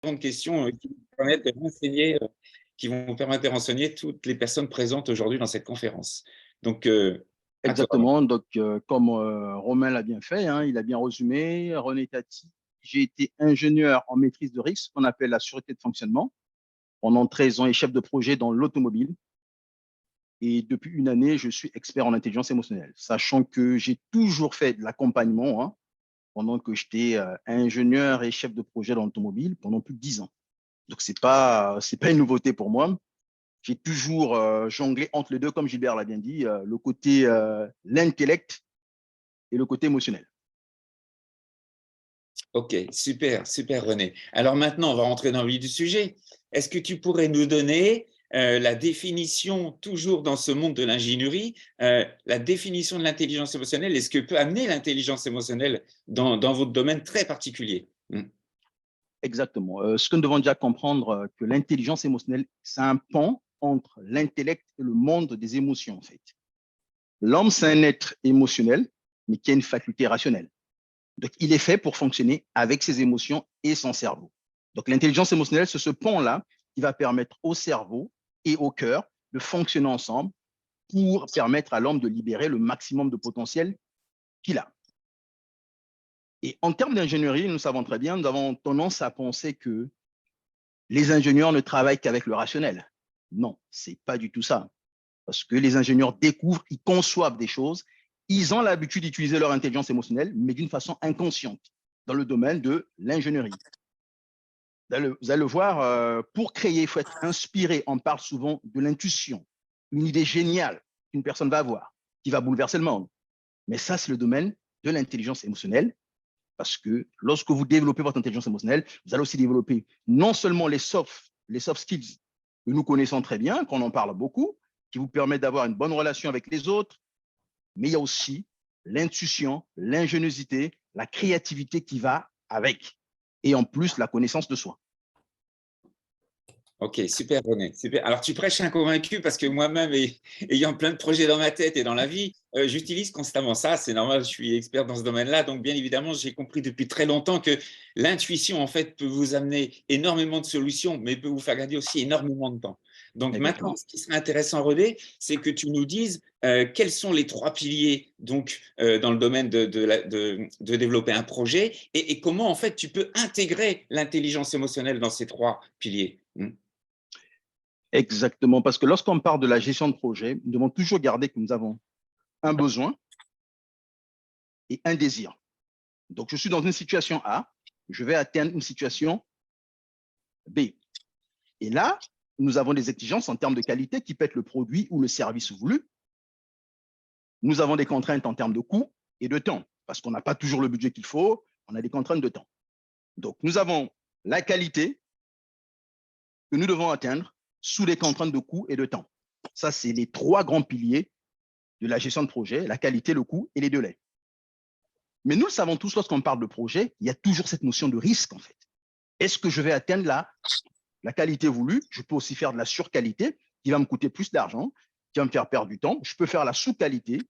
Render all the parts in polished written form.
de questions qui vont permettre de renseigner, toutes les personnes présentes aujourd'hui dans cette conférence. Donc, à toi. Exactement. Donc, comme Romain l'a bien fait, hein, il a bien résumé. René Tati, j'ai été ingénieur en maîtrise de risque, qu'on appelle la sûreté de fonctionnement, pendant 13 ans et chef de projet dans l'automobile. Et depuis une année, je suis expert en intelligence émotionnelle, sachant que j'ai toujours fait de l'accompagnement, hein, pendant que j'étais ingénieur et chef de projet dans l'automobile pendant plus de 10 ans. Donc, c'est pas une nouveauté pour moi. J'ai toujours jonglé entre les deux, comme Gilbert l'a bien dit, le côté l'intellect et le côté émotionnel. Ok, super, super René. Alors maintenant, on va rentrer dans le vif du sujet. Est-ce que tu pourrais nous donner la définition, toujours dans ce monde de l'ingénierie, la définition de l'intelligence émotionnelle et ce que peut amener l'intelligence émotionnelle dans votre domaine très particulier? Exactement. Ce que nous devons déjà comprendre, que l'intelligence émotionnelle, c'est un pont entre l'intellect et le monde des émotions, en fait. L'homme, c'est un être émotionnel, mais qui a une faculté rationnelle. Donc, il est fait pour fonctionner avec ses émotions et son cerveau. Donc, l'intelligence émotionnelle, c'est ce pont-là qui va permettre au cerveau et au cœur de fonctionner ensemble pour permettre à l'homme de libérer le maximum de potentiel qu'il a. Et en termes d'ingénierie, nous savons très bien, nous avons tendance à penser que les ingénieurs ne travaillent qu'avec le rationnel. Non, c'est pas du tout ça. Parce que les ingénieurs découvrent, ils conçoivent des choses, ils ont l'habitude d'utiliser leur intelligence émotionnelle, mais d'une façon inconsciente, dans le domaine de l'ingénierie. Vous allez le voir, pour créer, il faut être inspiré. On parle souvent de l'intuition, une idée géniale qu'une personne va avoir, qui va bouleverser le monde. Mais ça, c'est le domaine de l'intelligence émotionnelle, parce que lorsque vous développez votre intelligence émotionnelle, vous allez aussi développer non seulement les soft skills que nous connaissons très bien, qu'on en parle beaucoup, qui vous permettent d'avoir une bonne relation avec les autres, mais il y a aussi l'intuition, l'ingéniosité, la créativité qui va avec, et en plus la connaissance de soi. Ok, super René, super. Alors tu prêches un convaincu parce que moi-même, ayant plein de projets dans ma tête et dans la vie, j'utilise constamment ça. C'est normal, je suis expert dans ce domaine-là. Donc bien évidemment, j'ai compris depuis très longtemps que l'intuition, en fait, peut vous amener énormément de solutions, mais peut vous faire gagner aussi énormément de temps. Donc maintenant, Exactement. ce qui serait intéressant, René, c'est que tu nous dises quels sont les trois piliers donc, dans le domaine de développer un projet et comment, en fait, tu peux intégrer l'intelligence émotionnelle dans ces trois piliers. Exactement, parce que lorsqu'on parle de la gestion de projet, nous devons toujours garder que nous avons un besoin et un désir. Donc, je suis dans une situation A, je vais atteindre une situation B. Et là, nous avons des exigences en termes de qualité qui peut être le produit ou le service voulu. Nous avons des contraintes en termes de coût et de temps, parce qu'on n'a pas toujours le budget qu'il faut, on a des contraintes de temps. Donc, nous avons la qualité que nous devons atteindre sous les contraintes de coût et de temps. Ça, c'est les trois grands piliers de la gestion de projet, la qualité, le coût et les délais. Mais nous le savons tous, lorsqu'on parle de projet, il y a toujours cette notion de risque, en fait. Est-ce que je vais atteindre la qualité voulue? Je peux aussi faire de la surqualité qui va me coûter plus d'argent, qui va me faire perdre du temps. Je peux faire la sous-qualité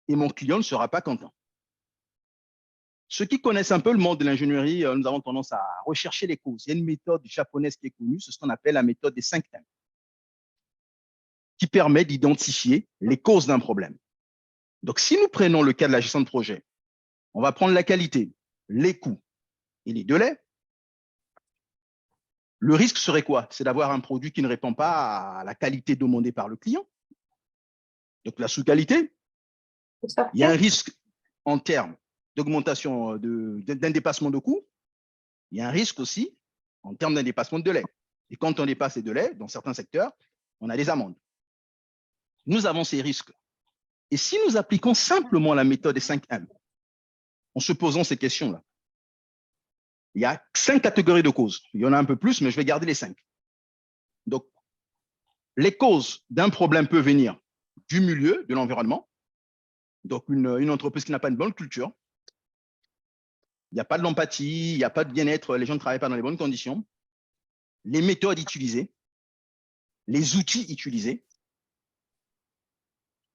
et mon client ne sera pas content. Ceux qui connaissent un peu le monde de l'ingénierie, nous avons tendance à rechercher les causes. Il y a une méthode japonaise qui est connue, c'est ce qu'on appelle la méthode des 5 thèmes, qui permet d'identifier les causes d'un problème. Donc, si nous prenons le cas de la gestion de projet, on va prendre la qualité, les coûts et les délais. Le risque serait quoi? C'est d'avoir un produit qui ne répond pas à la qualité demandée par le client. Donc, la sous-qualité. Il y a un risque en termes d'augmentation, d'un dépassement de coûts. Il y a un risque aussi en termes d'un dépassement de délai. Et quand on dépasse les délais, dans certains secteurs, on a des amendes. Nous avons ces risques. Et si nous appliquons simplement la méthode des 5 M, en se posant ces questions-là, il y a 5 catégories de causes. Il y en a un peu plus, mais je vais garder les 5. Donc, les causes d'un problème peuvent venir du milieu, de l'environnement. Donc, une entreprise qui n'a pas une bonne culture, il n'y a pas de l'empathie, il n'y a pas de bien-être, les gens ne travaillent pas dans les bonnes conditions. Les méthodes utilisées, les outils utilisés,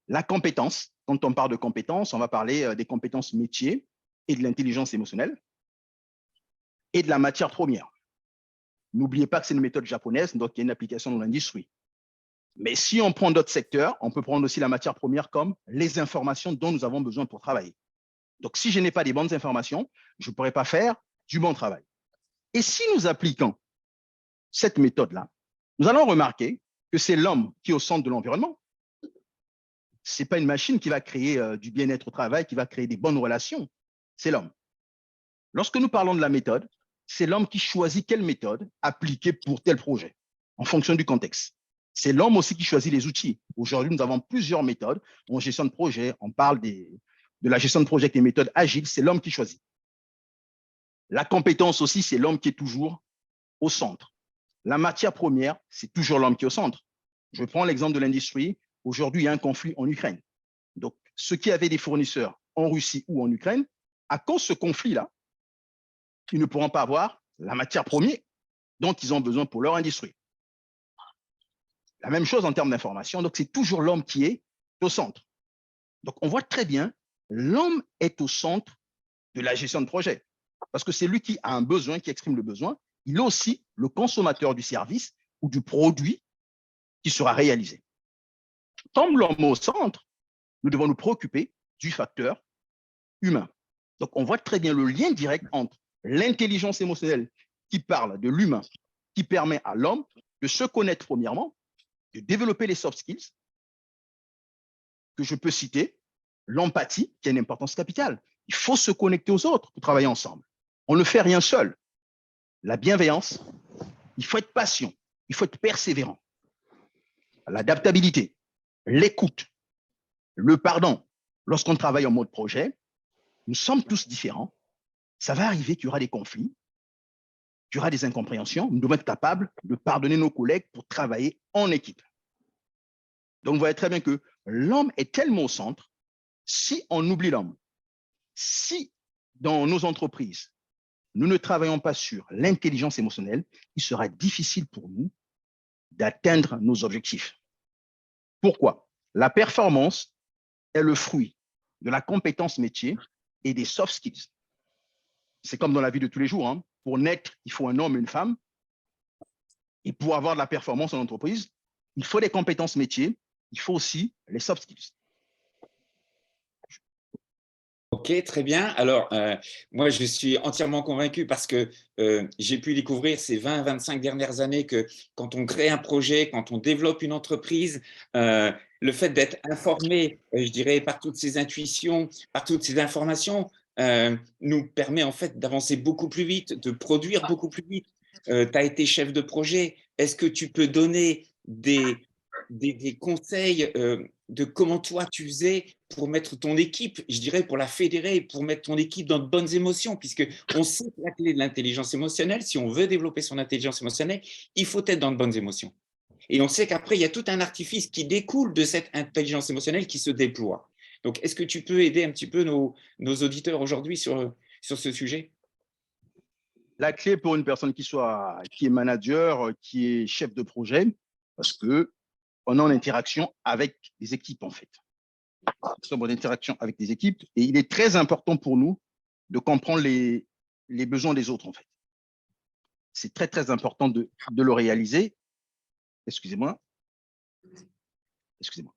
la compétence. Quand on parle de compétences, on va parler des compétences métiers et de l'intelligence émotionnelle et de la matière première. N'oubliez pas que c'est une méthode japonaise, donc il y a une application dans l'industrie. Mais si on prend d'autres secteurs, on peut prendre aussi la matière première comme les informations dont nous avons besoin pour travailler. Donc, si je n'ai pas des bonnes informations, je ne pourrai pas faire du bon travail. Et si nous appliquons cette méthode-là, nous allons remarquer que c'est l'homme qui est au centre de l'environnement. Ce n'est pas une machine qui va créer du bien-être au travail, qui va créer des bonnes relations. C'est l'homme. Lorsque nous parlons de la méthode, c'est l'homme qui choisit quelle méthode appliquer pour tel projet, en fonction du contexte. C'est l'homme aussi qui choisit les outils. Aujourd'hui, nous avons plusieurs méthodes en gestion de projet. On parle de la gestion de projet avec les méthodes agiles. C'est l'homme qui choisit. La compétence aussi, c'est l'homme qui est toujours au centre. La matière première, c'est toujours l'homme qui est au centre. Je prends l'exemple de l'industrie. Aujourd'hui, il y a un conflit en Ukraine. Donc, ceux qui avaient des fournisseurs en Russie ou en Ukraine, à cause de ce conflit-là, ils ne pourront pas avoir la matière première dont ils ont besoin pour leur industrie. La même chose en termes d'information. Donc, c'est toujours l'homme qui est au centre. Donc, on voit très bien, l'homme est au centre de la gestion de projet. Parce que c'est lui qui a un besoin, qui exprime le besoin. Il est aussi le consommateur du service ou du produit qui sera réalisé. Comme l'homme est au centre, nous devons nous préoccuper du facteur humain. Donc, on voit très bien le lien direct entre l'intelligence émotionnelle qui parle de l'humain, qui permet à l'homme de se connaître premièrement, de développer les soft skills, que je peux citer, l'empathie, qui a une importance capitale. Il faut se connecter aux autres pour travailler ensemble. On ne fait rien seul. La bienveillance, il faut être patient, il faut être persévérant. L'adaptabilité, l'écoute, le pardon. Lorsqu'on travaille en mode projet, nous sommes tous différents. Ça va arriver qu'il y aura des conflits, qu'il y aura des incompréhensions. Nous devons être capables de pardonner nos collègues pour travailler en équipe. Donc, vous voyez très bien que l'homme est tellement au centre. Si on oublie l'homme, si dans nos entreprises, nous ne travaillons pas sur l'intelligence émotionnelle, il sera difficile pour nous d'atteindre nos objectifs. Pourquoi? La performance est le fruit de la compétence métier et des soft skills. C'est comme dans la vie de tous les jours. Hein. Pour naître, il faut un homme et une femme. Et pour avoir de la performance en entreprise, il faut des compétences métiers, il faut aussi les soft skills. Ok, très bien. Alors, moi, je suis entièrement convaincu parce que j'ai pu découvrir ces 20-25 dernières années que quand on crée un projet, quand on développe une entreprise, le fait d'être informé, je dirais, par toutes ces intuitions, par toutes ces informations, nous permet en fait d'avancer beaucoup plus vite, de produire beaucoup plus vite. Tu as été chef de projet. Est-ce que tu peux donner des conseils de comment toi tu faisais pour mettre ton équipe, je dirais pour la fédérer, pour mettre ton équipe dans de bonnes émotions, puisque on sait que la clé de l'intelligence émotionnelle, si on veut développer son intelligence émotionnelle, il faut être dans de bonnes émotions. Et on sait qu'après, il y a tout un artifice qui découle de cette intelligence émotionnelle qui se déploie. Donc, est-ce que tu peux aider un petit peu nos auditeurs aujourd'hui sur ce sujet? La clé pour une personne qui est manager, qui est chef de projet, parce que on est en interaction avec des équipes, en fait. Nous sommes en interaction avec des équipes et il est très important pour nous de comprendre les besoins des autres, en fait. C'est très, très important de le réaliser. Excusez-moi. Excusez-moi.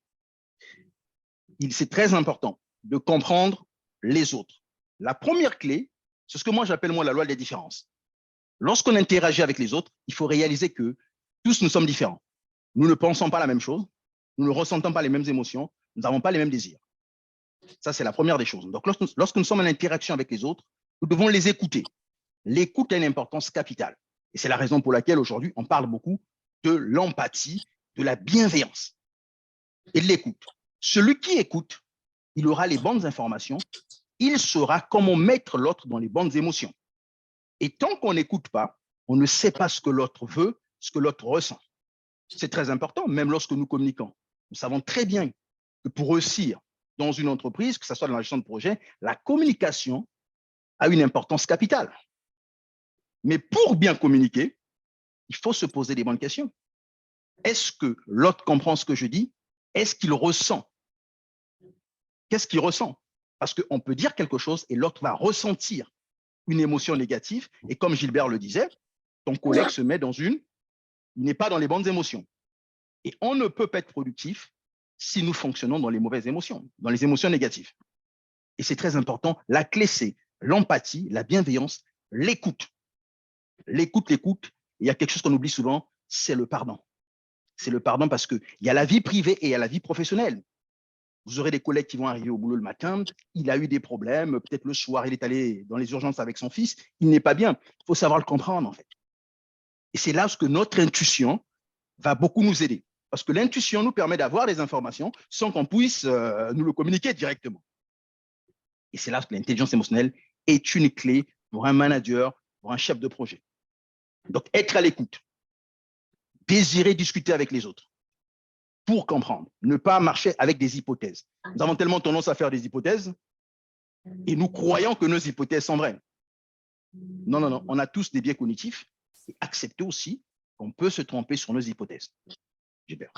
C'est très important de comprendre les autres. La première clé, c'est ce que moi j'appelle la loi des différences. Lorsqu'on interagit avec les autres, il faut réaliser que tous nous sommes différents. Nous ne pensons pas la même chose, nous ne ressentons pas les mêmes émotions, nous n'avons pas les mêmes désirs. Ça, c'est la première des choses. Donc, lorsque nous sommes en interaction avec les autres, nous devons les écouter. L'écoute a une importance capitale. Et c'est la raison pour laquelle aujourd'hui, on parle beaucoup de l'empathie, de la bienveillance et de l'écoute. Celui qui écoute, il aura les bonnes informations, il saura comment mettre l'autre dans les bonnes émotions. Et tant qu'on n'écoute pas, on ne sait pas ce que l'autre veut, ce que l'autre ressent. C'est très important, même lorsque nous communiquons. Nous savons très bien que pour réussir dans une entreprise, que ce soit dans la gestion de projet, la communication a une importance capitale. Mais pour bien communiquer, il faut se poser des bonnes questions. Est-ce que l'autre comprend ce que je dis? Est-ce qu'il ressent? Qu'est-ce qu'il ressent? Parce qu'on peut dire quelque chose et l'autre va ressentir une émotion négative. Et comme Gilbert le disait, ton collègue se met il n'est pas dans les bonnes émotions. Et on ne peut pas être productif si nous fonctionnons dans les mauvaises émotions, dans les émotions négatives. Et c'est très important. La clé, c'est l'empathie, la bienveillance, l'écoute. L'écoute. Il y a quelque chose qu'on oublie souvent, c'est le pardon. C'est le pardon parce qu'il y a la vie privée et il y a la vie professionnelle. Vous aurez des collègues qui vont arriver au boulot le matin, il a eu des problèmes, peut-être le soir, il est allé dans les urgences avec son fils, il n'est pas bien. Il faut savoir le comprendre, en fait. Et c'est là où notre intuition va beaucoup nous aider. Parce que l'intuition nous permet d'avoir des informations sans qu'on puisse nous le communiquer directement. Et c'est là que l'intelligence émotionnelle est une clé pour un manager, pour un chef de projet. Donc, être à l'écoute, désirer discuter avec les autres pour comprendre, ne pas marcher avec des hypothèses. Nous avons tellement tendance à faire des hypothèses et nous croyons que nos hypothèses sont vraies. Non, on a tous des biais cognitifs et accepter aussi qu'on peut se tromper sur nos hypothèses. Gilbert.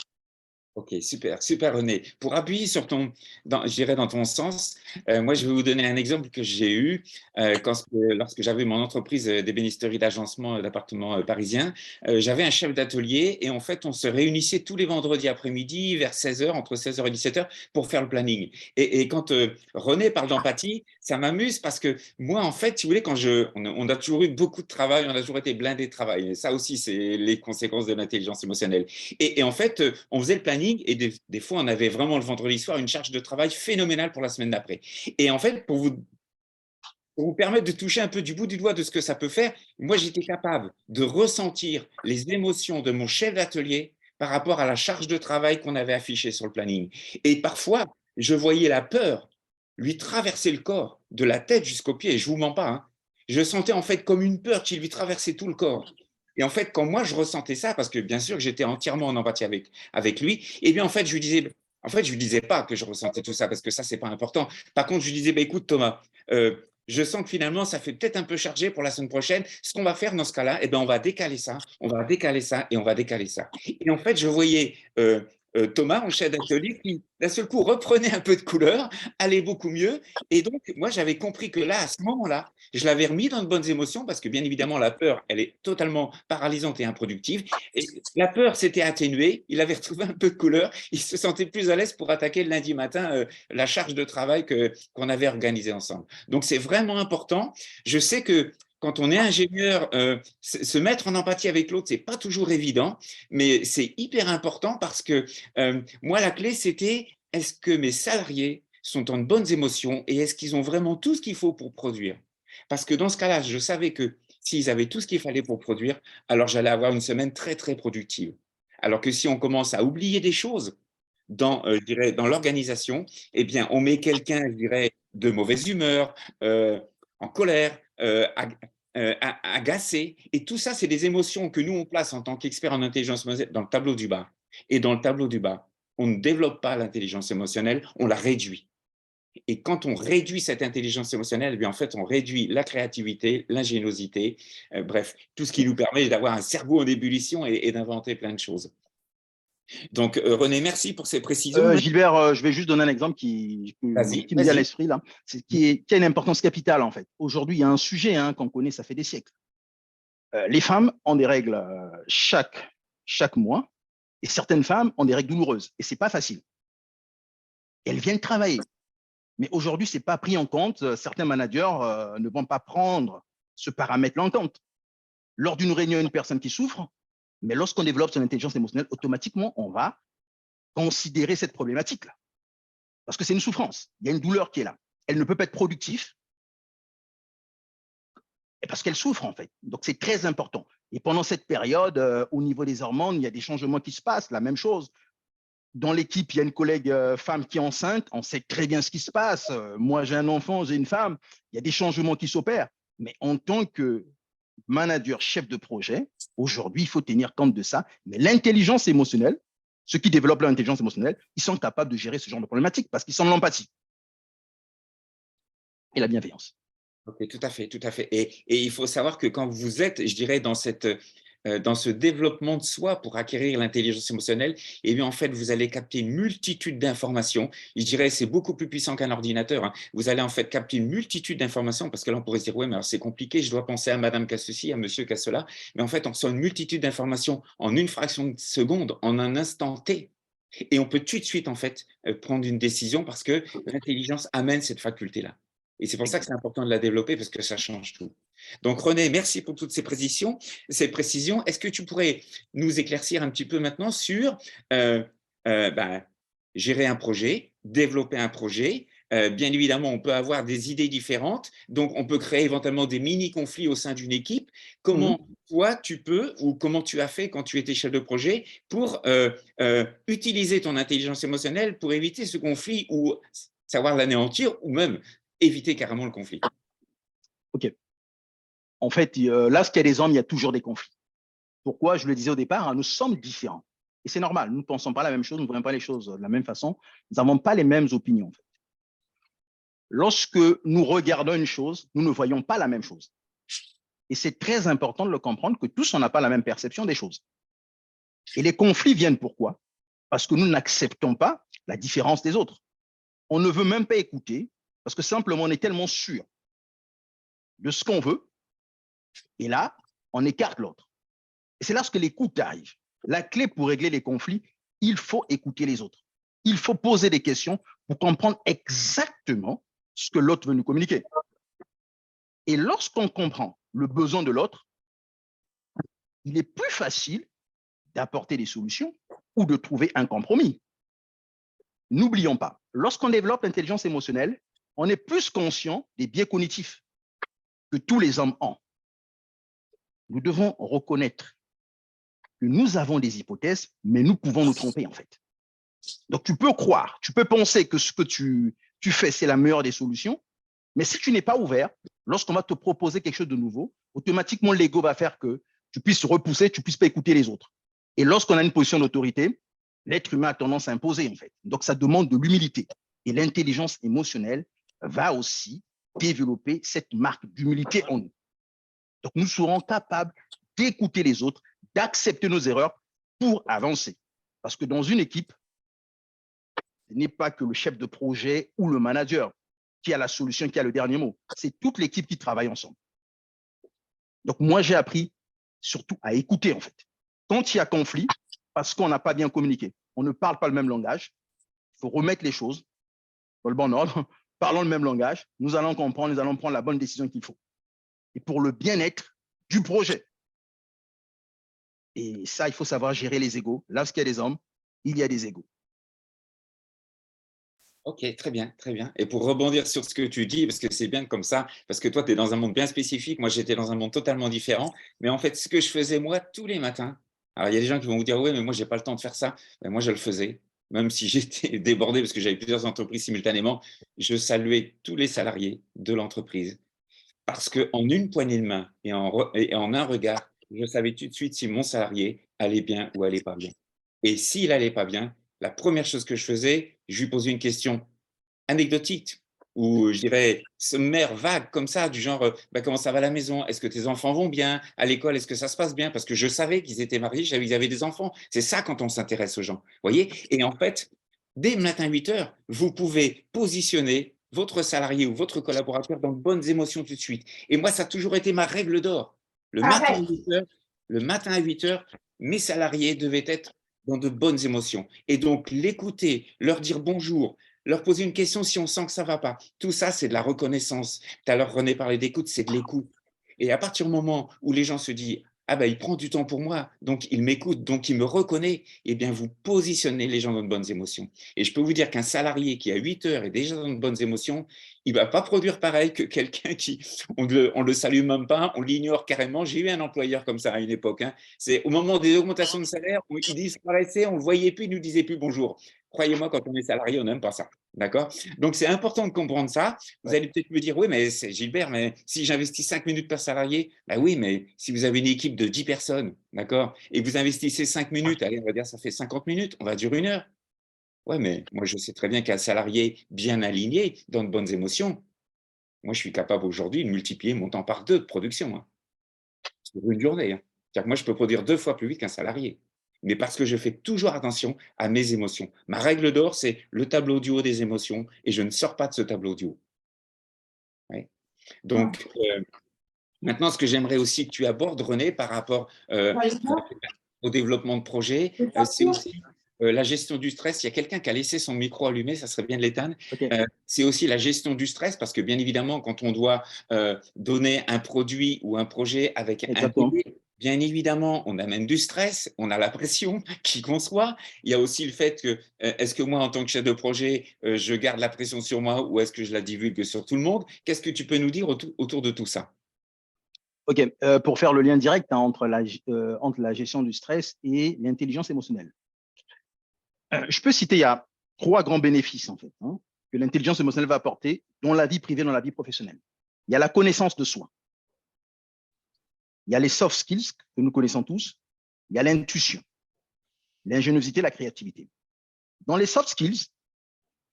Ok, super, super René. Pour appuyer sur je dirais dans ton sens, moi je vais vous donner un exemple que j'ai eu lorsque j'avais mon entreprise d'ébénisterie d'agencement d'appartements parisiens. J'avais un chef d'atelier et en fait on se réunissait tous les vendredis après-midi vers 16h, entre 16h et 17h pour faire le planning. Et quand René parle d'empathie, ça m'amuse parce que moi en fait, si vous voulez, on a toujours eu beaucoup de travail, on a toujours été blindé de travail. Et ça aussi, c'est les conséquences de l'intelligence émotionnelle. Et en fait, on faisait le planning et des fois, on avait vraiment le vendredi soir une charge de travail phénoménale pour la semaine d'après. Et en fait, pour vous permettre de toucher un peu du bout du doigt de ce que ça peut faire, moi, j'étais capable de ressentir les émotions de mon chef d'atelier par rapport à la charge de travail qu'on avait affichée sur le planning. Et parfois, je voyais la peur lui traverser le corps, de la tête jusqu'aux pieds. Et je ne vous mens pas, hein. Je sentais en fait comme une peur qui lui traversait tout le corps. Et en fait, quand moi, je ressentais ça, parce que bien sûr que j'étais entièrement en empathie avec lui, et bien en fait, je lui disais pas que je ressentais tout ça, parce que ça, c'est pas important. Par contre, je lui disais, bah, écoute Thomas, je sens que finalement, ça fait peut-être un peu chargé pour la semaine prochaine. Ce qu'on va faire dans ce cas-là, on va décaler ça, on va décaler ça et on va décaler ça. Et en fait, je voyais Thomas, mon chef d'atelier, qui d'un seul coup reprenait un peu de couleur, allait beaucoup mieux. Et donc, moi, j'avais compris que là, à ce moment-là, je l'avais remis dans de bonnes émotions parce que bien évidemment, la peur, elle est totalement paralysante et improductive. Et la peur s'était atténuée, il avait retrouvé un peu de couleur, il se sentait plus à l'aise pour attaquer le lundi matin la charge de travail qu'on avait organisée ensemble. Donc, c'est vraiment important. Je sais que quand on est ingénieur, se mettre en empathie avec l'autre, ce n'est pas toujours évident, mais c'est hyper important parce que moi, la clé, c'était est-ce que mes salariés sont en de bonnes émotions et est-ce qu'ils ont vraiment tout ce qu'il faut pour produire? Parce que dans ce cas-là, je savais que s'ils avaient tout ce qu'il fallait pour produire, alors j'allais avoir une semaine très, très productive. Alors que si on commence à oublier des choses je dirais, dans l'organisation, eh bien, on met quelqu'un, je dirais, de mauvaise humeur, en colère, agacé. Et tout ça, c'est des émotions que nous, on place en tant qu'experts en intelligence émotionnelle dans le tableau du bas. Et dans le tableau du bas, on ne développe pas l'intelligence émotionnelle, on la réduit. Et quand on réduit cette intelligence émotionnelle, eh bien, en fait, on réduit la créativité, l'ingéniosité, bref, tout ce qui nous permet d'avoir un cerveau en ébullition et d'inventer plein de choses. Donc, René, merci pour ces précisions. Gilbert, je vais juste donner un exemple qui me vient à l'esprit, là, qui a une importance capitale, en fait. Aujourd'hui, il y a un sujet qu'on connaît, ça fait des siècles. Les femmes ont des règles chaque mois, et certaines femmes ont des règles douloureuses, et ce n'est pas facile. Elles viennent travailler. Mais aujourd'hui, ce n'est pas pris en compte. Certains managers ne vont pas prendre ce paramètre-là en compte. Lors d'une réunion, une personne qui souffre, mais lorsqu'on développe son intelligence émotionnelle, automatiquement, on va considérer cette problématique-là. Parce que c'est une souffrance. Il y a une douleur qui est là. Elle ne peut pas être productive et parce qu'elle souffre, en fait. Donc, c'est très important. Et pendant cette période, au niveau des hormones, il y a des changements qui se passent. La même chose. Dans l'équipe, il y a une collègue femme qui est enceinte. On sait très bien ce qui se passe. Moi, j'ai un enfant, j'ai une femme. Il y a des changements qui s'opèrent. Mais en tant que manager, chef de projet, aujourd'hui, il faut tenir compte de ça. Mais l'intelligence émotionnelle, ceux qui développent l'intelligence émotionnelle, ils sont capables de gérer ce genre de problématique parce qu'ils sont de l'empathie et la bienveillance. Ok, tout à fait, tout à fait. Et il faut savoir que quand vous êtes, je dirais, dans cette dans ce développement de soi pour acquérir l'intelligence émotionnelle, eh bien, en fait, vous allez capter une multitude d'informations. Je dirais c'est beaucoup plus puissant qu'un ordinateur, hein. Vous allez en fait capter une multitude d'informations parce que là, on pourrait se dire, ouais, mais alors c'est compliqué, je dois penser à madame qu'a ceci, à monsieur qu'a cela. Mais en fait, on reçoit une multitude d'informations en une fraction de seconde, en un instant T. Et on peut tout de suite, en fait, prendre une décision parce que l'intelligence amène cette faculté-là. Et c'est pour ça que c'est important de la développer parce que ça change tout. Donc, René, merci pour toutes ces précisions. Est-ce que tu pourrais nous éclaircir un petit peu maintenant sur ben, gérer un projet, développer un projet? Bien évidemment, on peut avoir des idées différentes, donc on peut créer éventuellement des mini-conflits au sein d'une équipe. Comment toi, tu peux, ou comment tu as fait quand tu étais chef de projet pour utiliser ton intelligence émotionnelle pour éviter ce conflit ou savoir l'anéantir ou même éviter carrément le conflit? OK. En fait, lorsqu'il y a des hommes, il y a toujours des conflits. Pourquoi? Je le disais au départ, hein, nous sommes différents. Et c'est normal, nous ne pensons pas la même chose, nous ne voyons pas les choses de la même façon, nous n'avons pas les mêmes opinions. En fait. Lorsque nous regardons une chose, nous ne voyons pas la même chose. Et c'est très important de le comprendre que tous, on n'a pas la même perception des choses. Et les conflits viennent pourquoi? Parce que nous n'acceptons pas la différence des autres. On ne veut même pas écouter parce que simplement on est tellement sûr de ce qu'on veut et là, on écarte l'autre. Et c'est lorsque l'écoute arrive. La clé pour régler les conflits, il faut écouter les autres. Il faut poser des questions pour comprendre exactement ce que l'autre veut nous communiquer. Et lorsqu'on comprend le besoin de l'autre, il est plus facile d'apporter des solutions ou de trouver un compromis. N'oublions pas, lorsqu'on développe l'intelligence émotionnelle, on est plus conscient des biais cognitifs que tous les hommes ont. Nous devons reconnaître que nous avons des hypothèses, mais nous pouvons nous tromper en fait. Donc tu peux croire, tu peux penser que ce que tu fais, c'est la meilleure des solutions, mais si tu n'es pas ouvert, lorsqu'on va te proposer quelque chose de nouveau, automatiquement l'ego va faire que tu puisses repousser, tu ne puisses pas écouter les autres. Et lorsqu'on a une position d'autorité, l'être humain a tendance à imposer en fait. Donc ça demande de l'humilité. Et l'intelligence émotionnelle va aussi développer cette marque d'humilité en nous. Donc nous serons capables d'écouter les autres, d'accepter nos erreurs pour avancer. Parce que dans une équipe, ce n'est pas que le chef de projet ou le manager qui a la solution, qui a le dernier mot. C'est toute l'équipe qui travaille ensemble. Donc moi, j'ai appris surtout à écouter en fait. Quand il y a conflit, parce qu'on n'a pas bien communiqué, on ne parle pas le même langage, il faut remettre les choses dans le bon ordre, parlons le même langage, nous allons comprendre, nous allons prendre la bonne décision qu'il faut. Et pour le bien-être du projet. Et ça, il faut savoir gérer les égos. Lorsqu'il y a des hommes, il y a des égos. Ok, très bien, très bien. Et pour rebondir sur ce que tu dis, parce que c'est bien comme ça, parce que toi, tu es dans un monde bien spécifique, moi, j'étais dans un monde totalement différent. Mais en fait, ce que je faisais, moi, tous les matins, alors il y a des gens qui vont vous dire, oui, mais moi, je n'ai pas le temps de faire ça. Mais moi, je le faisais, même si j'étais débordé parce que j'avais plusieurs entreprises simultanément. Je saluais tous les salariés de l'entreprise parce qu'en une poignée de main et en un regard, je savais tout de suite si mon salarié allait bien ou allait pas bien. Et s'il allait pas bien, la première chose que je faisais, je lui posais une question anecdotique ou je dirais sommaire, vague comme ça, du genre bah, comment ça va à la maison? Est-ce que tes enfants vont bien? À l'école, est-ce que ça se passe bien? Parce que je savais qu'ils étaient mariés, je savais qu'ils avaient des enfants. C'est ça quand on s'intéresse aux gens. Voyez? Et en fait, dès le matin 8 heures, vous pouvez positionner votre salarié ou votre collaborateur dans de bonnes émotions tout de suite. Et moi, ça a toujours été ma règle d'or. Le matin à 8 heures, le matin à 8 heures, mes salariés devaient être dans de bonnes émotions. Et donc, l'écouter, leur dire bonjour, leur poser une question si on sent que ça ne va pas. Tout ça, c'est de la reconnaissance. Tout à l'heure, René parlait d'écoute, c'est de l'écoute. Et à partir du moment où les gens se disent ah ben, il prend du temps pour moi, donc il m'écoute, donc il me reconnaît, eh bien, vous positionnez les gens dans de bonnes émotions. Et je peux vous dire qu'un salarié qui, à 8 heures, est déjà dans de bonnes émotions, il ne va pas produire pareil que quelqu'un qui, on le salue même pas, on l'ignore carrément. J'ai eu un employeur comme ça à une époque. Hein. C'est au moment des augmentations de salaire, il disparaissait, on ne le voyait plus, il ne nous disait plus bonjour. Croyez-moi, quand on est salarié, on n'aime pas ça. D'accord? Donc, c'est important de comprendre ça. Vous allez peut-être me dire, oui, mais c'est Gilbert, mais si j'investis 5 minutes par salarié, ben oui, mais si vous avez une équipe de 10 personnes, d'accord, et vous investissez 5 minutes, allez, on va dire, ça fait 50 minutes, on va dire 1 heure. Ouais, mais moi, je sais très bien qu'un salarié bien aligné, dans de bonnes émotions, moi, je suis capable aujourd'hui de multiplier mon temps par 2 de production, hein, sur une journée. Hein. C'est-à-dire que moi, je peux produire 2 fois plus vite qu'un salarié, mais parce que je fais toujours attention à mes émotions. Ma règle d'or, c'est le tableau du haut des émotions et je ne sors pas de ce tableau du haut. Ouais. Donc, maintenant, ce que j'aimerais aussi que tu abordes, René, par rapport au développement de projet, c'est aussi la gestion du stress. Il y a quelqu'un qui a laissé son micro allumé, ça serait bien de l'éteindre. OK. C'est aussi la gestion du stress, parce que bien évidemment, quand on doit donner un produit ou un projet avec un Exactement. délai, bien évidemment, on a même du stress, on a la pression qui conçoit. Il y a aussi le fait que, est-ce que moi, en tant que chef de projet, je garde la pression sur moi ou est-ce que je la divulgue sur tout le monde? Qu'est-ce que tu peux nous dire autour de tout ça? OK. Pour faire le lien direct hein, entre la gestion du stress et l'intelligence émotionnelle. Je peux citer, il y a 3 grands bénéfices en fait hein, que l'intelligence émotionnelle va apporter dans la vie privée, dans la vie professionnelle. Il y a la connaissance de soi. Il y a les soft skills que nous connaissons tous. Il y a l'intuition, l'ingéniosité, la créativité. Dans les soft skills,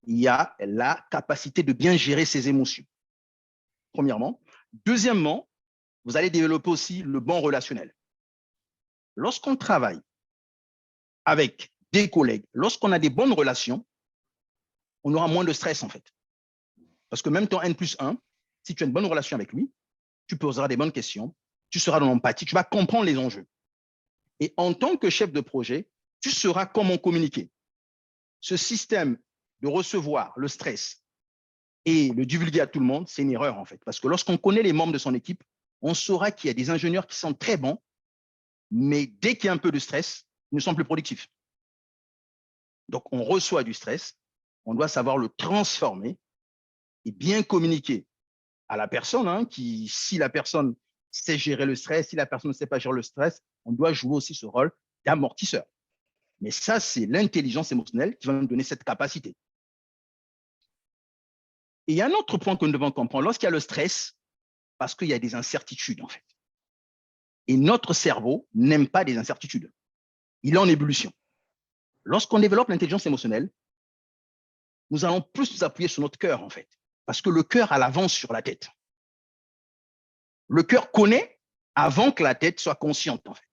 il y a la capacité de bien gérer ses émotions, premièrement. Deuxièmement, vous allez développer aussi le bon relationnel. Lorsqu'on travaille avec des collègues, lorsqu'on a des bonnes relations, on aura moins de stress en fait. Parce que même ton N+1, si tu as une bonne relation avec lui, tu poseras des bonnes questions, tu seras dans l'empathie, tu vas comprendre les enjeux. Et en tant que chef de projet, tu sauras comment communiquer. Ce système de recevoir le stress et le divulguer à tout le monde, c'est une erreur en fait. Parce que lorsqu'on connaît les membres de son équipe, on saura qu'il y a des ingénieurs qui sont très bons, mais dès qu'il y a un peu de stress, ils ne sont plus productifs. Donc, on reçoit du stress, on doit savoir le transformer et bien communiquer à la personne, hein, si la personne sait gérer le stress, si la personne ne sait pas gérer le stress, on doit jouer aussi ce rôle d'amortisseur. Mais ça, c'est l'intelligence émotionnelle qui va nous donner cette capacité. Et il y a un autre point que nous devons comprendre. Lorsqu'il y a le stress, parce qu'il y a des incertitudes, en fait. Et notre cerveau n'aime pas des incertitudes. Il est en ébullition. Lorsqu'on développe l'intelligence émotionnelle, nous allons plus nous appuyer sur notre cœur, en fait. Parce que le cœur a l'avance sur la tête. Le cœur connaît avant que la tête soit consciente, en fait.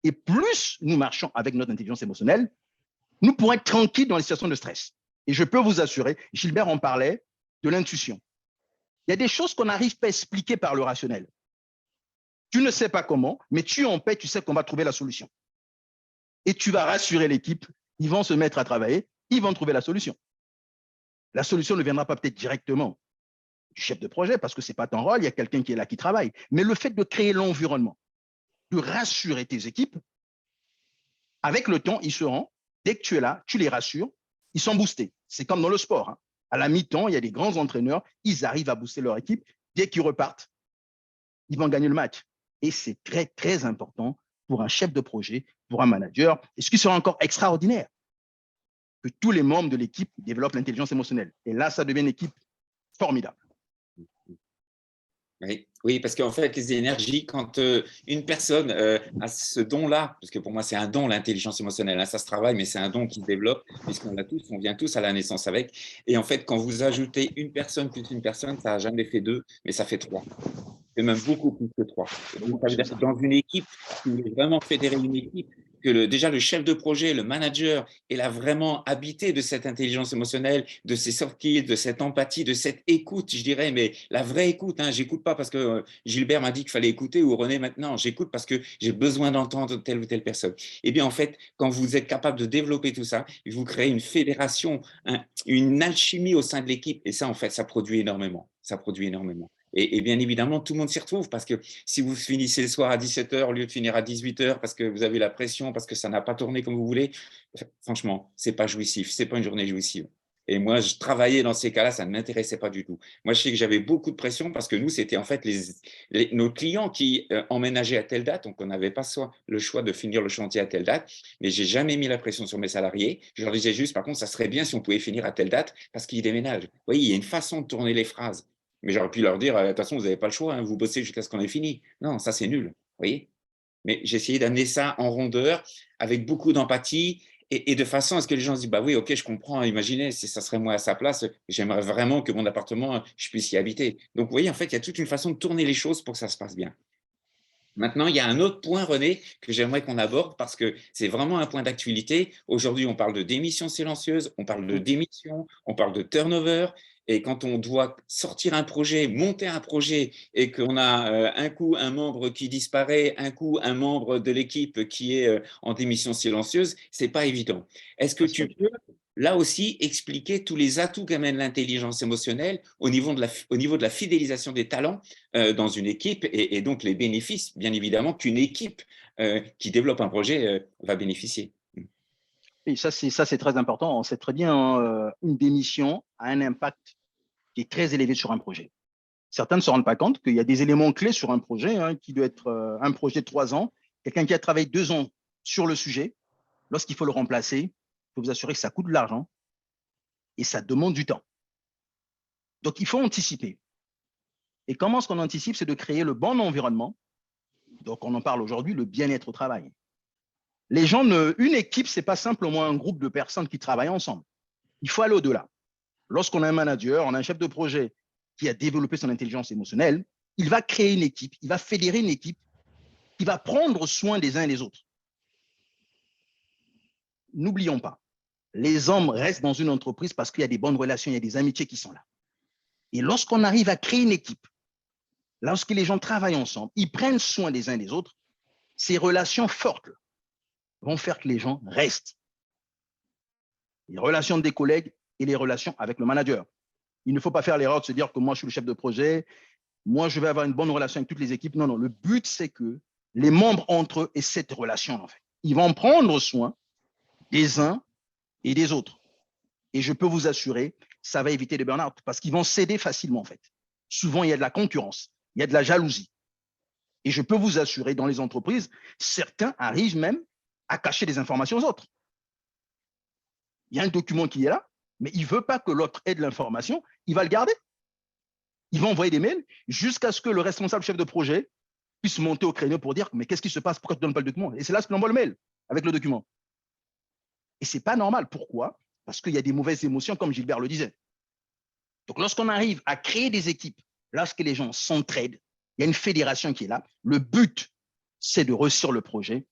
Et plus nous marchons avec notre intelligence émotionnelle, nous pourrons être tranquilles dans les situations de stress. Et je peux vous assurer, Gilbert en parlait, de l'intuition. Il y a des choses qu'on n'arrive pas à expliquer par le rationnel. Tu ne sais pas comment, mais tu es en paix, tu sais qu'on va trouver la solution. Et tu vas rassurer l'équipe, ils vont se mettre à travailler, ils vont trouver la solution. La solution ne viendra pas peut-être directement du chef de projet, parce que ce n'est pas ton rôle, il y a quelqu'un qui est là qui travaille. Mais le fait de créer l'environnement, de rassurer tes équipes, avec le temps, ils seront, dès que tu es là, tu les rassures, ils sont boostés. C'est comme dans le sport. Hein. À la mi-temps, il y a des grands entraîneurs, ils arrivent à booster leur équipe. Dès qu'ils repartent, ils vont gagner le match. Et c'est très, très important pour un chef de projet, pour un manager. Et ce qui sera encore extraordinaire, que tous les membres de l'équipe développent l'intelligence émotionnelle. Et là, ça devient une équipe formidable. Oui, oui, parce qu'en fait, les énergies, quand une personne a ce don-là, parce que pour moi, c'est un don, l'intelligence émotionnelle, hein, ça se travaille, mais c'est un don qui se développe, puisqu'on l'a tous, on vient tous à la naissance avec. Et en fait, quand vous ajoutez une personne plus une personne, ça n'a jamais fait 2, mais ça fait 3. Et même beaucoup plus que 3. Donc, ça veut dire que dans une équipe, si vous voulez vraiment fédérer une équipe, que déjà le chef de projet, le manager, est là vraiment habité de cette intelligence émotionnelle, de ces soft skills, de cette empathie, de cette écoute, je dirais, mais la vraie écoute. Hein, j'écoute pas parce que Gilbert m'a dit qu'il fallait écouter ou René maintenant. J'écoute parce que j'ai besoin d'entendre telle ou telle personne. Et bien en fait, quand vous êtes capable de développer tout ça, vous créez une fédération, une alchimie au sein de l'équipe. Et ça, en fait, ça produit énormément. Ça produit énormément. Et bien évidemment, tout le monde s'y retrouve parce que si vous finissez le soir à 17h au lieu de finir à 18h parce que vous avez la pression, parce que ça n'a pas tourné comme vous voulez, franchement, ce n'est pas jouissif, ce n'est pas une journée jouissive. Et moi, je travaillais dans ces cas-là, ça ne m'intéressait pas du tout. Moi, je sais que j'avais beaucoup de pression parce que nous, c'était en fait nos clients qui emménageaient à telle date, donc on n'avait pas le choix de finir le chantier à telle date, mais j'ai jamais mis la pression sur mes salariés. Je leur disais juste, par contre, ça serait bien si on pouvait finir à telle date parce qu'ils déménagent. Vous voyez, il y a une façon de tourner les phrases. Mais j'aurais pu leur dire, de toute façon, vous n'avez pas le choix, hein, vous bossez jusqu'à ce qu'on ait fini. Non, ça, c'est nul. Vous voyez. Mais j'ai essayé d'amener ça en rondeur, avec beaucoup d'empathie, et de façon à ce que les gens se disent, bah oui, ok, je comprends, imaginez, si ça serait moi à sa place, j'aimerais vraiment que mon appartement, je puisse y habiter. Donc, vous voyez, en fait, il y a toute une façon de tourner les choses pour que ça se passe bien. Maintenant, il y a un autre point, René, que j'aimerais qu'on aborde parce que c'est vraiment un point d'actualité. Aujourd'hui, on parle de démission silencieuse, on parle de Mm. démission, on parle de turnover. Et quand on doit sortir un projet, monter un projet et qu'on a un coup un membre qui disparaît, un coup un membre de l'équipe qui est en démission silencieuse, c'est pas évident. Est-ce que Ah, c'est pas tu du peux là aussi expliquer tous les atouts qu'amène l'intelligence émotionnelle au niveau de la fidélisation des talents dans une équipe et donc les bénéfices, bien évidemment, qu'une équipe qui développe un projet va bénéficier. Et ça, c'est très important. On sait très bien, hein, une démission a un impact qui est très élevé sur un projet. Certains ne se rendent pas compte qu'il y a des éléments clés sur un projet, hein, qui doit être un projet de 3 ans. Quelqu'un qui a travaillé 2 ans sur le sujet, lorsqu'il faut le remplacer, il faut vous assurer que ça coûte de l'argent et ça demande du temps. Donc, il faut anticiper. Et comment est-ce qu'on anticipe? C'est de créer le bon environnement. Donc, on en parle aujourd'hui, le bien-être au travail. Les gens, une équipe, ce n'est pas simplement un groupe de personnes qui travaillent ensemble. Il faut aller au-delà. Lorsqu'on a un manager, on a un chef de projet qui a développé son intelligence émotionnelle, il va créer une équipe, il va fédérer une équipe qui va prendre soin des uns et des autres. N'oublions pas, les hommes restent dans une entreprise parce qu'il y a des bonnes relations, il y a des amitiés qui sont là. Et lorsqu'on arrive à créer une équipe, lorsque les gens travaillent ensemble, ils prennent soin des uns des autres, ces relations fortes vont faire que les gens restent. Les relations des collègues et les relations avec le manager. Il ne faut pas faire l'erreur de se dire que moi, je suis le chef de projet, moi, je vais avoir une bonne relation avec toutes les équipes. Non, non, le but, c'est que les membres entre eux aient cette relation, en fait. Ils vont prendre soin des uns et des autres. Et je peux vous assurer, ça va éviter les burn-out parce qu'ils vont céder facilement, en fait. Souvent, il y a de la concurrence, il y a de la jalousie. Et je peux vous assurer, dans les entreprises, certains arrivent même à cacher des informations aux autres. Il y a un document qui est là, mais il ne veut pas que l'autre ait de l'information, il va le garder. Il va envoyer des mails jusqu'à ce que le responsable chef de projet puisse monter au créneau pour dire mais qu'est-ce qui se passe, pourquoi tu ne donnes pas le document? Et c'est là qu'il envoie le mail avec le document. Et ce n'est pas normal. Pourquoi? Parce qu'il y a des mauvaises émotions, comme Gilbert le disait. Donc, lorsqu'on arrive à créer des équipes, lorsque les gens s'entraident, il y a une fédération qui est là. Le but, c'est de réussir le projet.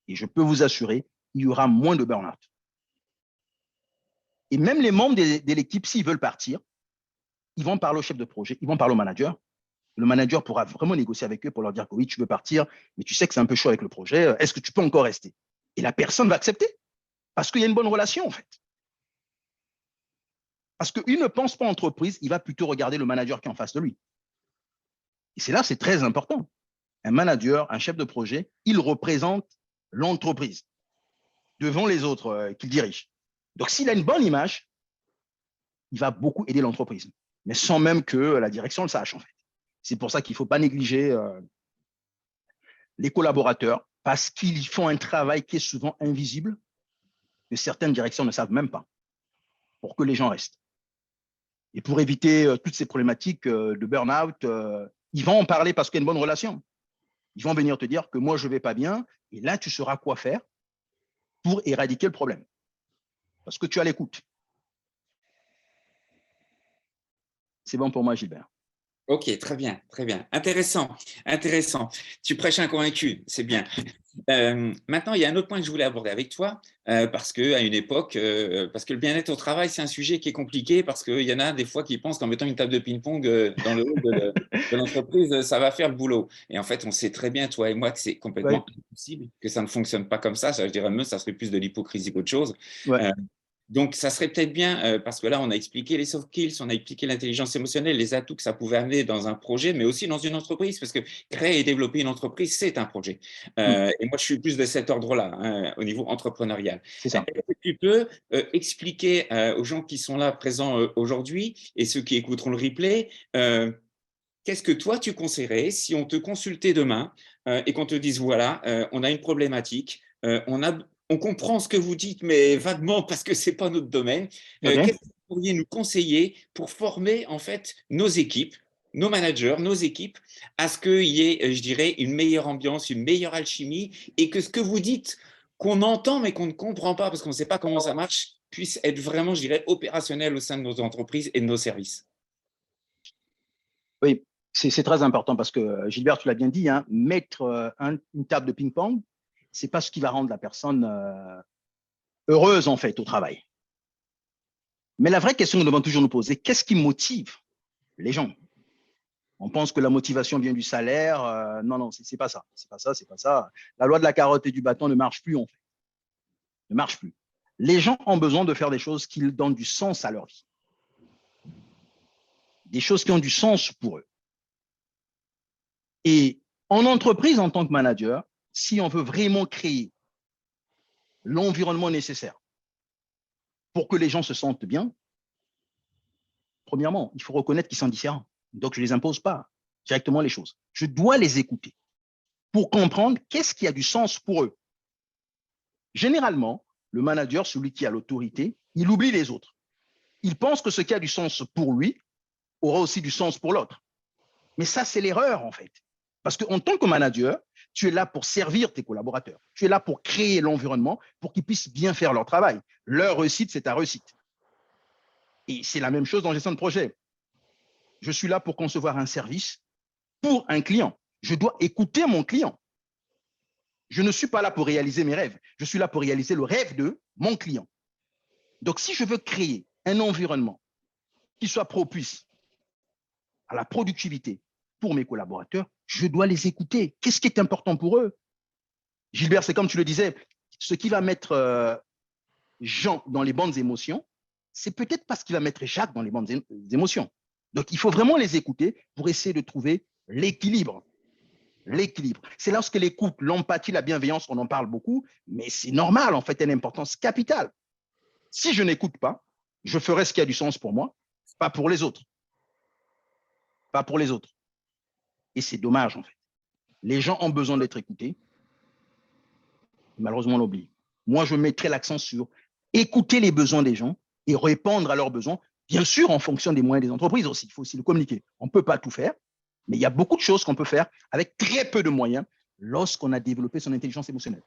Et je peux vous assurer, il y aura moins de burn-out. Et même les membres de l'équipe, s'ils veulent partir, ils vont parler au chef de projet, ils vont parler au manager. Le manager pourra vraiment négocier avec eux pour leur dire que oui, tu veux partir, mais tu sais que c'est un peu chaud avec le projet. Est-ce que tu peux encore rester? Et la personne va accepter parce qu'il y a une bonne relation, en fait. Parce qu'il ne pense pas entreprise, il va plutôt regarder le manager qui est en face de lui. Et c'est là, c'est très important. Un manager, un chef de projet, il représente l'entreprise devant les autres qu'il dirige. Donc, s'il a une bonne image, il va beaucoup aider l'entreprise, mais sans même que la direction le sache, en fait. C'est pour ça qu'il ne faut pas négliger les collaborateurs parce qu'ils font un travail qui est souvent invisible, que certaines directions ne savent même pas, pour que les gens restent. Et pour éviter toutes ces problématiques de burn-out, ils vont en parler parce qu'il y a une bonne relation. Ils vont venir te dire que moi, je ne vais pas bien, et là, tu sauras quoi faire pour éradiquer le problème. Parce que tu as l'écoute. C'est bon pour moi, Gilbert. Ok, très bien, très bien. Intéressant, intéressant. Tu prêches un convaincu, c'est bien. Maintenant, il y a un autre point que je voulais aborder avec toi, parce qu'à une époque, parce que le bien-être au travail, c'est un sujet qui est compliqué, parce qu'il y en a des fois qui pensent qu'en mettant une table de ping-pong dans le hall de l'entreprise, ça va faire le boulot. Et en fait, on sait très bien, toi et moi, que c'est Ouais, complètement impossible, que ça ne fonctionne pas comme ça. Je dirais même, ça serait plus de l'hypocrisie qu'autre chose. ouais. Euh, donc, ça serait peut-être bien, parce que là, on a expliqué les soft skills, on a expliqué l'intelligence émotionnelle, les atouts que ça pouvait amener dans un projet, mais aussi dans une entreprise, parce que créer et développer une entreprise, c'est un projet. Et moi, je suis plus de cet ordre-là, hein, au niveau entrepreneurial. C'est ça. Est-ce que tu peux expliquer aux gens qui sont là présents aujourd'hui et ceux qui écouteront le replay, qu'est-ce que toi, tu conseillerais si on te consultait demain et qu'on te dise, voilà, on a une problématique, on comprend ce que vous dites, mais vaguement parce que ce n'est pas notre domaine. OK. Qu'est-ce que vous pourriez nous conseiller pour former en fait nos équipes, nos managers, nos équipes, à ce qu'il y ait, je dirais, une meilleure ambiance, une meilleure alchimie, et que ce que vous dites, qu'on entend mais qu'on ne comprend pas parce qu'on ne sait pas comment ça marche, puisse être vraiment, je dirais, opérationnel au sein de nos entreprises et de nos services. Oui. C'est très important parce que, Gilbert, tu l'as bien dit, hein, mettre une table de ping-pong, ce n'est pas ce qui va rendre la personne heureuse, en fait, au travail. Mais la vraie question que nous devons toujours nous poser, qu'est-ce qui motive les gens? On pense que la motivation vient du salaire. Non, non, c'est pas ça. C'est pas ça, c'est pas ça. La loi de la carotte et du bâton ne marche plus, en fait. Ne marche plus. Les gens ont besoin de faire des choses qui donnent du sens à leur vie. Des choses qui ont du sens pour eux. Et en entreprise, en tant que manager, si on veut vraiment créer l'environnement nécessaire pour que les gens se sentent bien, premièrement, il faut reconnaître qu'ils sont différents. Donc, je ne les impose pas directement les choses. Je dois les écouter pour comprendre qu'est-ce qui a du sens pour eux. Généralement, le manager, celui qui a l'autorité, il oublie les autres. Il pense que ce qui a du sens pour lui aura aussi du sens pour l'autre. Mais ça, c'est l'erreur, en fait. Parce qu'en tant que manager, tu es là pour servir tes collaborateurs. Tu es là pour créer l'environnement pour qu'ils puissent bien faire leur travail. Leur réussite, c'est ta réussite. Et c'est la même chose dans la gestion de projet. Je suis là pour concevoir un service pour un client. Je dois écouter mon client. Je ne suis pas là pour réaliser mes rêves. Je suis là pour réaliser le rêve de mon client. Donc, si je veux créer un environnement qui soit propice à la productivité pour mes collaborateurs, je dois les écouter. Qu'est-ce qui est important pour eux? Gilbert, c'est comme tu le disais, ce qui va mettre Jean dans les bonnes émotions, c'est peut-être pas ce qui va mettre Jacques dans les bonnes émotions. Donc, il faut vraiment les écouter pour essayer de trouver l'équilibre. L'équilibre. C'est lorsque l'écoute, l'empathie, la bienveillance, on en parle beaucoup, mais c'est normal, en fait, une importance capitale. Si je n'écoute pas, je ferai ce qui a du sens pour moi, pas pour les autres. Pas pour les autres. Et c'est dommage, en fait. Les gens ont besoin d'être écoutés. Malheureusement, on l'oublie. Moi, je mettrai l'accent sur écouter les besoins des gens et répondre à leurs besoins, bien sûr, en fonction des moyens des entreprises aussi. Il faut aussi le communiquer. On ne peut pas tout faire, mais il y a beaucoup de choses qu'on peut faire avec très peu de moyens lorsqu'on a développé son intelligence émotionnelle.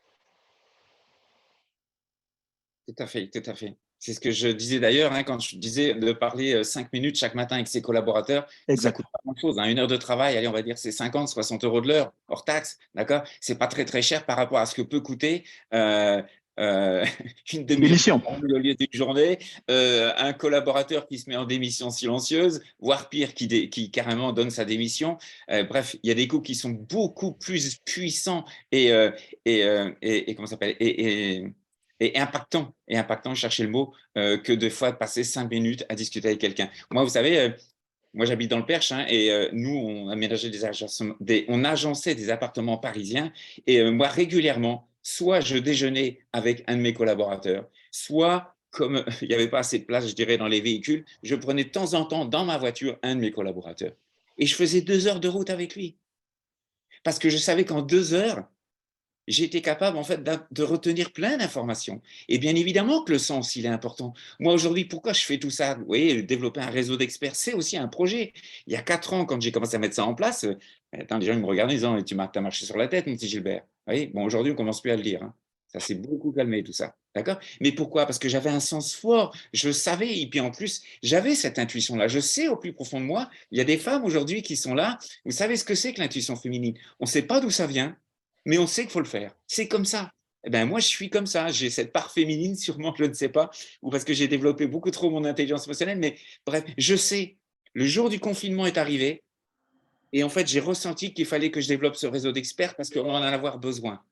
Tout à fait, tout à fait. C'est ce que je disais d'ailleurs, hein, quand je disais de parler 5 minutes chaque matin avec ses collaborateurs, ça Exact. coûte pas grand-chose. Hein. Une heure de travail, allez, on va dire c'est 50, 60 euros de l'heure, hors taxe, d'accord? C'est pas très, très cher par rapport à ce que peut coûter euh, une Une demi-heure démission. au lieu d'une journée, un collaborateur qui se met en démission silencieuse, voire pire, qui carrément donne sa démission. Bref, il y a des coûts qui sont beaucoup plus puissants et comment ça s'appelle et impactant, chercher le mot, que de fois passer 5 minutes à discuter avec quelqu'un. Moi, vous savez, moi j'habite dans le Perche hein, et nous, on aménageait on agençait des appartements parisiens et moi, régulièrement, soit je déjeunais avec un de mes collaborateurs, soit comme il n'y avait pas assez de place, je dirais, dans les véhicules, je prenais de temps en temps dans ma voiture un de mes collaborateurs. Et je faisais 2 heures de route avec lui. Parce que je savais qu'en 2 heures, j'ai été capable en fait de retenir plein d'informations. Et bien évidemment que le sens, il est important. Moi aujourd'hui, pourquoi je fais tout ça? Vous voyez, développer un réseau d'experts, c'est aussi un projet. Il y a 4 ans, quand j'ai commencé à mettre ça en place, attends, les gens ils me regardent en disant, tu as marché sur la tête, mon petit Gilbert. Vous voyez, bon, aujourd'hui, on commence plus à le dire. Hein. Ça s'est beaucoup calmé, tout ça. D'accord? Mais pourquoi? Parce que j'avais un sens fort. Je savais. Et puis en plus, j'avais cette intuition-là. Je sais au plus profond de moi, il y a des femmes aujourd'hui qui sont là. Vous savez ce que c'est que l'intuition féminine? On ne sait pas d'où ça vient, mais on sait qu'il faut le faire. C'est comme ça. Eh ben, moi, je suis comme ça. J'ai cette part féminine, sûrement, je ne sais pas, ou parce que j'ai développé beaucoup trop mon intelligence émotionnelle, mais bref, je sais. Le jour du confinement est arrivé, et en fait, j'ai ressenti qu'il fallait que je développe ce réseau d'experts parce qu'on va en avoir besoin.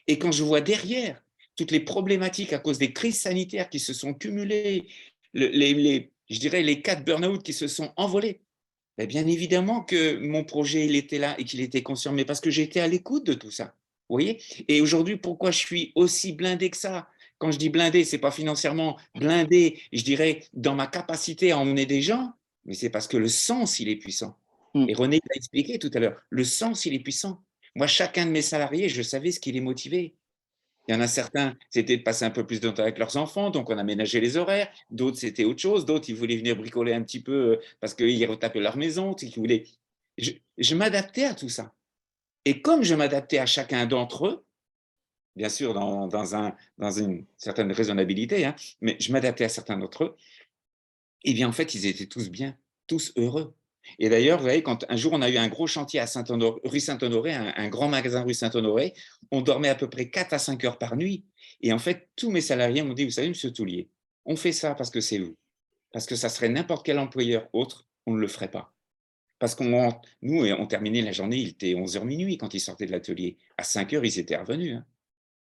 Et quand je vois derrière toutes les problématiques à cause des crises sanitaires qui se sont cumulées, je dirais les cas de burn-out qui se sont envolés, ben bien évidemment que mon projet, il était là et qu'il était conscient, mais parce que j'étais à l'écoute de tout ça. Vous voyez? Et aujourd'hui, pourquoi je suis aussi blindé que ça? Quand je dis blindé, ce n'est pas financièrement blindé, je dirais dans ma capacité à emmener des gens, mais c'est parce que le sens, il est puissant. Mm. Et René l'a expliqué tout à l'heure, le sens, il est puissant. Moi, chacun de mes salariés, je savais ce qui les motivait. Il y en a certains, c'était de passer un peu plus de temps avec leurs enfants, donc on aménageait les horaires. D'autres, c'était autre chose. D'autres, ils voulaient venir bricoler un petit peu parce qu'ils retapaient leur maison. Ils voulaient... je m'adaptais à tout ça. Et comme je m'adaptais à chacun d'entre eux, bien sûr dans une certaine raisonnabilité, hein, mais je m'adaptais à certains d'entre eux, et bien en fait, ils étaient tous bien, tous heureux. Et d'ailleurs, vous voyez, quand un jour on a eu un gros chantier à rue Saint-Honoré, un grand magasin rue Saint-Honoré, on dormait à peu près 4 à 5 heures par nuit. Et en fait, tous mes salariés m'ont dit, vous savez, monsieur Toulier, on fait ça parce que c'est vous. Parce que ça serait n'importe quel employeur autre, on ne le ferait pas. Parce qu'on nous, on terminait la journée, il était 11 h minuit quand ils sortaient de l'atelier. À 5 heures, ils étaient revenus, hein.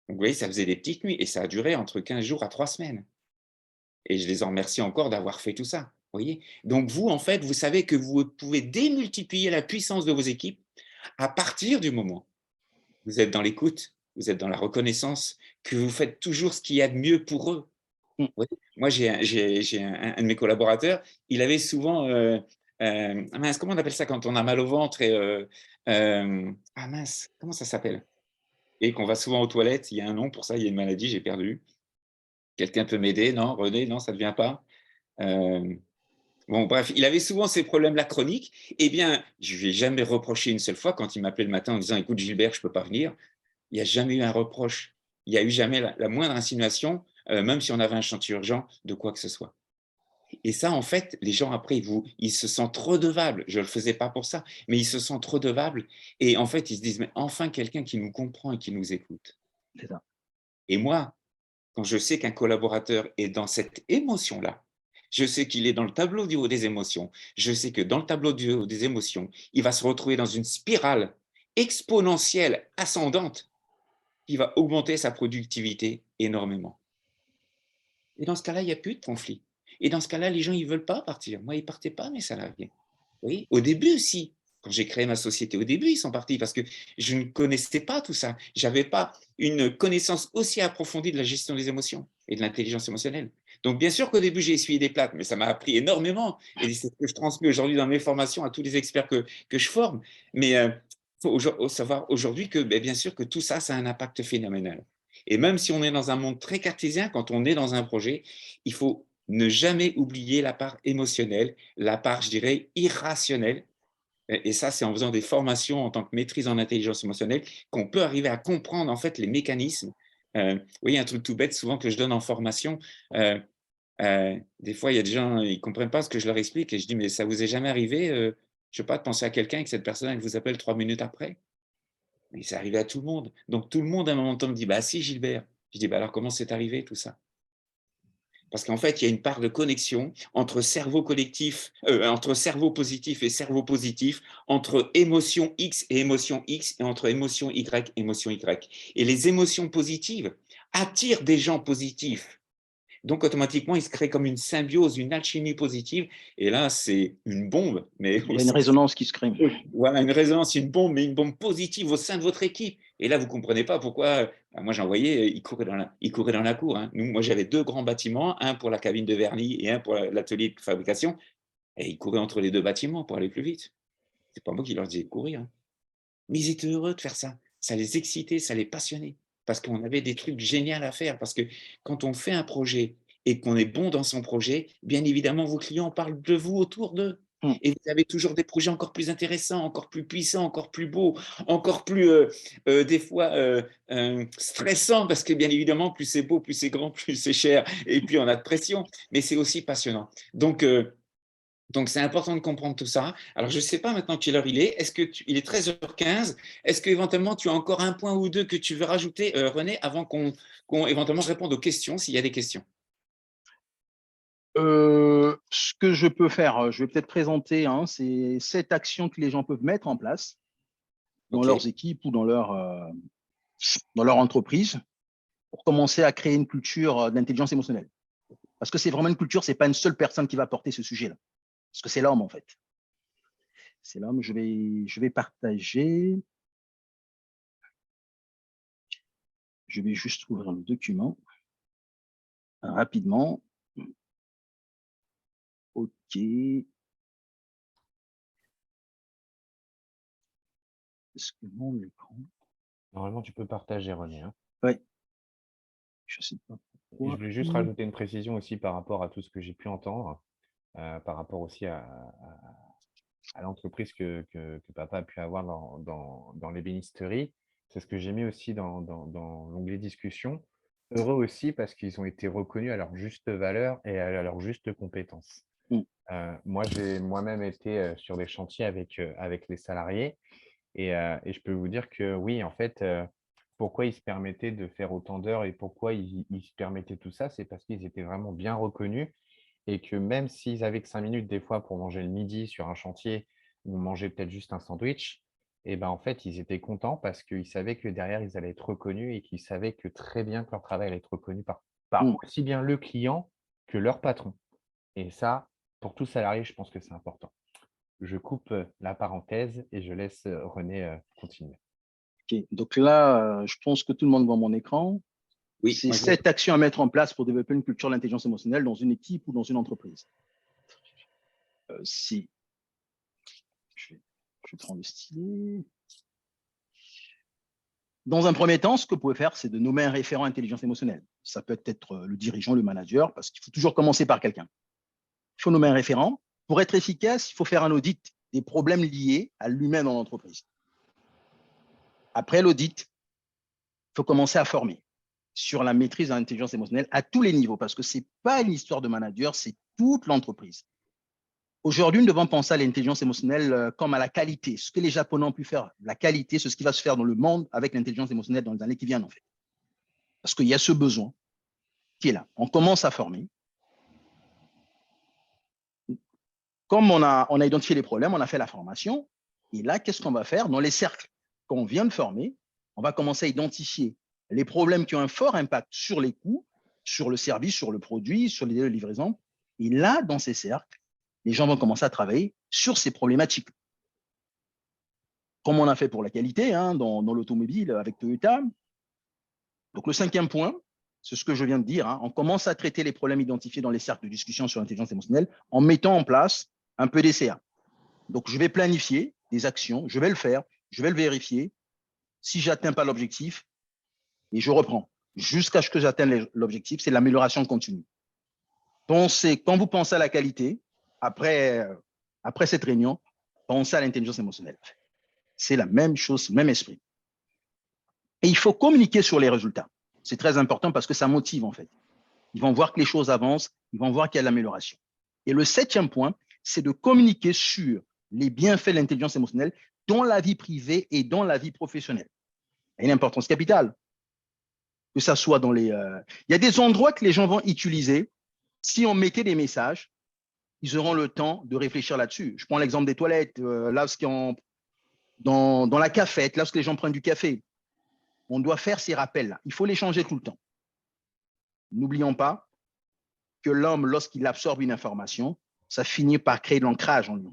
Donc, vous voyez, ça faisait des petites nuits et ça a duré entre 15 jours à 3 semaines. Et je les en remercie encore d'avoir fait tout ça. Voyez. Donc, vous, en fait, vous savez que vous pouvez démultiplier la puissance de vos équipes à partir du moment où vous êtes dans l'écoute, vous êtes dans la reconnaissance, que vous faites toujours ce qu'il y a de mieux pour eux. Mm. Oui. Moi, j'ai un de mes collaborateurs, il avait souvent, mince, comment on appelle ça quand on a mal au ventre et, ah mince, comment ça s'appelle? Et qu'on va souvent aux toilettes, il y a un nom pour ça, il y a une maladie, j'ai perdu. Quelqu'un peut m'aider? Non, René, non, ça ne vient pas. Bon, bref, il avait souvent ces problèmes-là chroniques. Eh bien, je ne lui ai jamais reproché une seule fois quand il m'appelait le matin en disant, écoute, Gilbert, je ne peux pas venir. Il n'y a jamais eu un reproche. Il n'y a eu jamais la moindre insinuation, même si on avait un chantier urgent, de quoi que ce soit. Et ça, en fait, les gens, après, ils se sentent redevables. Je ne le faisais pas pour ça, mais ils se sentent redevables. Et en fait, ils se disent, mais enfin, quelqu'un qui nous comprend et qui nous écoute. C'est ça. Et moi, quand je sais qu'un collaborateur est dans cette émotion-là, je sais qu'il est dans le tableau du haut des émotions, je sais que dans le tableau du haut des émotions, il va se retrouver dans une spirale exponentielle ascendante qui va augmenter sa productivité énormément. Et dans ce cas-là, il n'y a plus de conflit. Et dans ce cas-là, les gens, ils ne veulent pas partir. Moi, ils ne partaient pas, mes salariés. Oui, au début, si. Quand j'ai créé ma société, au début, ils sont partis parce que je ne connaissais pas tout ça. Je n'avais pas une connaissance aussi approfondie de la gestion des émotions et de l'intelligence émotionnelle. Donc, bien sûr qu'au début, j'ai essuyé des plates, mais ça m'a appris énormément. Et c'est ce que je transmets aujourd'hui dans mes formations à tous les experts que je forme. Mais il faut savoir aujourd'hui que, bien sûr, que tout ça, ça a un impact phénoménal. Et même si on est dans un monde très cartésien, quand on est dans un projet, il faut ne jamais oublier la part émotionnelle, la part, je dirais, irrationnelle. Et ça, c'est en faisant des formations en tant que maîtrise en intelligence émotionnelle qu'on peut arriver à comprendre en fait les mécanismes. Vous voyez, un truc tout bête souvent que je donne en formation, des fois, il y a des gens, ils ne comprennent pas ce que je leur explique et je dis, mais ça vous est jamais arrivé, je ne sais pas, de penser à quelqu'un et que cette personne, elle vous appelle 3 minutes après? Mais c'est arrivé à tout le monde. Donc tout le monde, à un moment donné, me dit, bah si, Gilbert. Je dis, bah alors comment c'est arrivé tout ça? Parce qu'en fait, il y a une part de connexion entre cerveau collectif, entre cerveau positif et cerveau positif, entre émotion X et émotion X, et entre émotion Y et émotion Y. Et les émotions positives attirent des gens positifs. Donc, automatiquement, il se crée comme une symbiose, une alchimie positive. Et là, c'est une bombe. Mais Il y a une résonance qui se crée. voilà, une résonance, une bombe, mais une bombe positive au sein de votre équipe. Et là, vous ne comprenez pas pourquoi. Moi, j'en voyais, ils couraient dans la cour, hein. Moi, j'avais 2 grands bâtiments, un pour la cabine de vernis et un pour l'atelier de fabrication. Et ils couraient entre les 2 bâtiments pour aller plus vite. C'est pas moi qui leur disais de courir, hein. Mais ils étaient heureux de faire ça. Ça les excitait, ça les passionnait. Parce qu'on avait des trucs géniaux à faire. Parce que quand on fait un projet et qu'on est bon dans son projet, bien évidemment, vos clients parlent de vous autour d'eux. Mm. Et vous avez toujours des projets encore plus intéressants, encore plus puissants, encore plus beaux, encore plus, des fois, stressants, parce que bien évidemment, plus c'est beau, plus c'est grand, plus c'est cher, et puis on a de pression. Mais c'est aussi passionnant. Donc, c'est important de comprendre tout ça. Alors, je ne sais pas maintenant quelle heure il est. Est-ce que il est 13h15? Est-ce qu'éventuellement, tu as encore un point ou deux que tu veux rajouter, René, avant qu'on éventuellement réponde aux questions, s'il y a des questions? Ce que je peux faire, je vais peut-être présenter, hein, c'est 7 actions que les gens peuvent mettre en place dans OK. leurs équipes ou dans leur entreprise pour commencer à créer une culture d'intelligence émotionnelle. Parce que c'est vraiment une culture, ce n'est pas une seule personne qui va porter ce sujet-là. Parce que c'est l'homme, en fait. C'est l'homme. Je vais partager. Je vais juste ouvrir le document rapidement. OK. Est-ce que mon écran… Normalement, tu peux partager, René, hein. Oui. Je ne sais pas Et pourquoi. je voulais juste rajouter une précision aussi par rapport à tout ce que j'ai pu entendre, par rapport aussi à l'entreprise que papa a pu avoir dans l'ébénisterie. C'est ce que j'ai mis aussi dans l'onglet discussion. Heureux aussi parce qu'ils ont été reconnus à leur juste valeur et à leur juste compétence. Mm. Moi, j'ai moi-même été sur des chantiers avec les salariés et je peux vous dire que oui, en fait, pourquoi ils se permettaient de faire autant d'heures et pourquoi ils se permettaient tout ça, c'est parce qu'ils étaient vraiment bien reconnus et que même s'ils avaient que 5 minutes des fois pour manger le midi sur un chantier ou manger peut-être juste un sandwich, et ben, en fait, ils étaient contents parce qu'ils savaient que derrière, ils allaient être reconnus et qu'ils savaient que très bien que leur travail allait être reconnu par Mm. aussi bien le client que leur patron. Et ça, pour tout salarié, je pense que c'est important. Je coupe la parenthèse et je laisse René continuer. OK. Donc là, je pense que tout le monde voit mon écran. Oui, C'est moi, je vois. 7 actions à mettre en place pour développer une culture de l'intelligence émotionnelle dans une équipe ou dans une entreprise. Si je vais, je prends le stylet. Dans un premier temps, ce que vous pouvez faire, c'est de nommer un référent intelligence émotionnelle. Ça peut être le dirigeant, le manager, parce qu'il faut toujours commencer par quelqu'un. Il faut nommer un référent. Pour être efficace, il faut faire un audit des problèmes liés à l'humain dans l'entreprise. Après l'audit, il faut commencer à former sur la maîtrise de l'intelligence émotionnelle à tous les niveaux, parce que ce n'est pas une histoire de manager, c'est toute l'entreprise. Aujourd'hui, nous devons penser à l'intelligence émotionnelle comme à la qualité. Ce que les Japonais ont pu faire, la qualité, c'est ce qui va se faire dans le monde avec l'intelligence émotionnelle dans les années qui viennent, en fait. Parce qu'il y a ce besoin qui est là. On commence à former. Comme on a identifié les problèmes, on a fait la formation. Et là, qu'est-ce qu'on va faire? Dans les cercles qu'on vient de former, on va commencer à identifier les problèmes qui ont un fort impact sur les coûts, sur le service, sur le produit, sur les délais de livraison. Et là, dans ces cercles, les gens vont commencer à travailler sur ces problématiques. Comme on a fait pour la qualité dans l'automobile avec Toyota. Donc, le 5e point, c'est ce que je viens de dire. On commence à traiter les problèmes identifiés dans les cercles de discussion sur l'intelligence émotionnelle en mettant en place un peu d'ECA. Donc, je vais planifier des actions, je vais le faire, je vais le vérifier. Si je n'atteins pas l'objectif, et je reprends jusqu'à ce que j'atteigne l'objectif, c'est l'amélioration continue. Quand vous pensez à la qualité, après cette réunion, pensez à l'intelligence émotionnelle. C'est la même chose, le même esprit. Et il faut communiquer sur les résultats. C'est très important parce que ça motive en fait. Ils vont voir que les choses avancent, ils vont voir qu'il y a de l'amélioration. Et le 7e point, c'est de communiquer sur les bienfaits de l'intelligence émotionnelle dans la vie privée et dans la vie professionnelle. Il y a une importance capitale. Que ça soit dans les… Il y a des endroits que les gens vont utiliser. Si on mettait des messages, ils auront le temps de réfléchir là-dessus. Je prends l'exemple des toilettes, dans la cafette, lorsque les gens prennent du café. On doit faire ces rappels-là. Il faut les changer tout le temps. N'oublions pas que l'homme, lorsqu'il absorbe une information, ça finit par créer de l'ancrage en lui.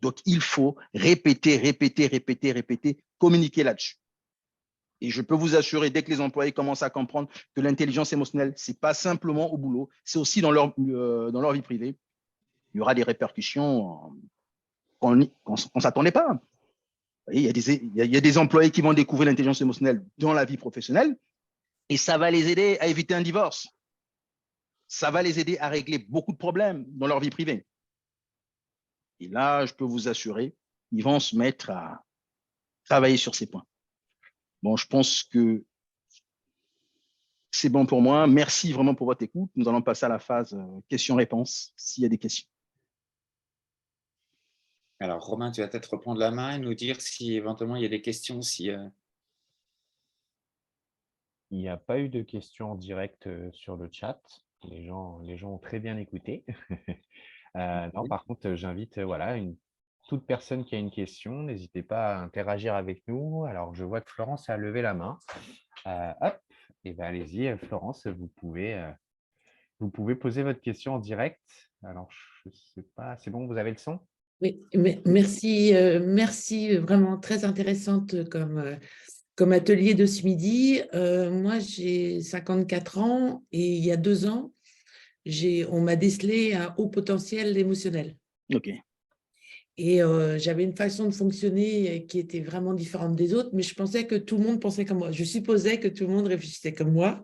Donc, il faut répéter, communiquer là-dessus. Et je peux vous assurer, dès que les employés commencent à comprendre que l'intelligence émotionnelle, ce n'est pas simplement au boulot, c'est aussi dans leur vie privée, il y aura des répercussions qu'on ne s'attendait pas. Il y a des employés qui vont découvrir l'intelligence émotionnelle dans la vie professionnelle et ça va les aider à éviter un divorce. Ça va les aider à régler beaucoup de problèmes dans leur vie privée. Et là, je peux vous assurer, ils vont se mettre à travailler sur ces points. Bon, je pense que c'est bon pour moi. Merci vraiment pour votre écoute. Nous allons passer à la phase questions-réponses, s'il y a des questions. Alors, Romain, tu vas peut-être reprendre la main et nous dire si éventuellement il y a des questions. Il n'y a pas eu de questions en direct sur le chat. Les gens ont très bien écouté. Non, par contre, j'invite voilà, toute personne qui a une question, n'hésitez pas à interagir avec nous. Alors, je vois que Florence a levé la main. Hop, et ben allez-y, Florence, vous pouvez poser votre question en direct. Alors, je ne sais pas, c'est bon, vous avez le son? Oui, merci, merci, vraiment très intéressante comme atelier de ce midi. Moi, j'ai 54 ans et il y a 2 ans, on m'a décelé un haut potentiel émotionnel. OK. Et j'avais une façon de fonctionner qui était vraiment différente des autres, mais je pensais que tout le monde pensait comme moi. Je supposais que tout le monde réfléchissait comme moi.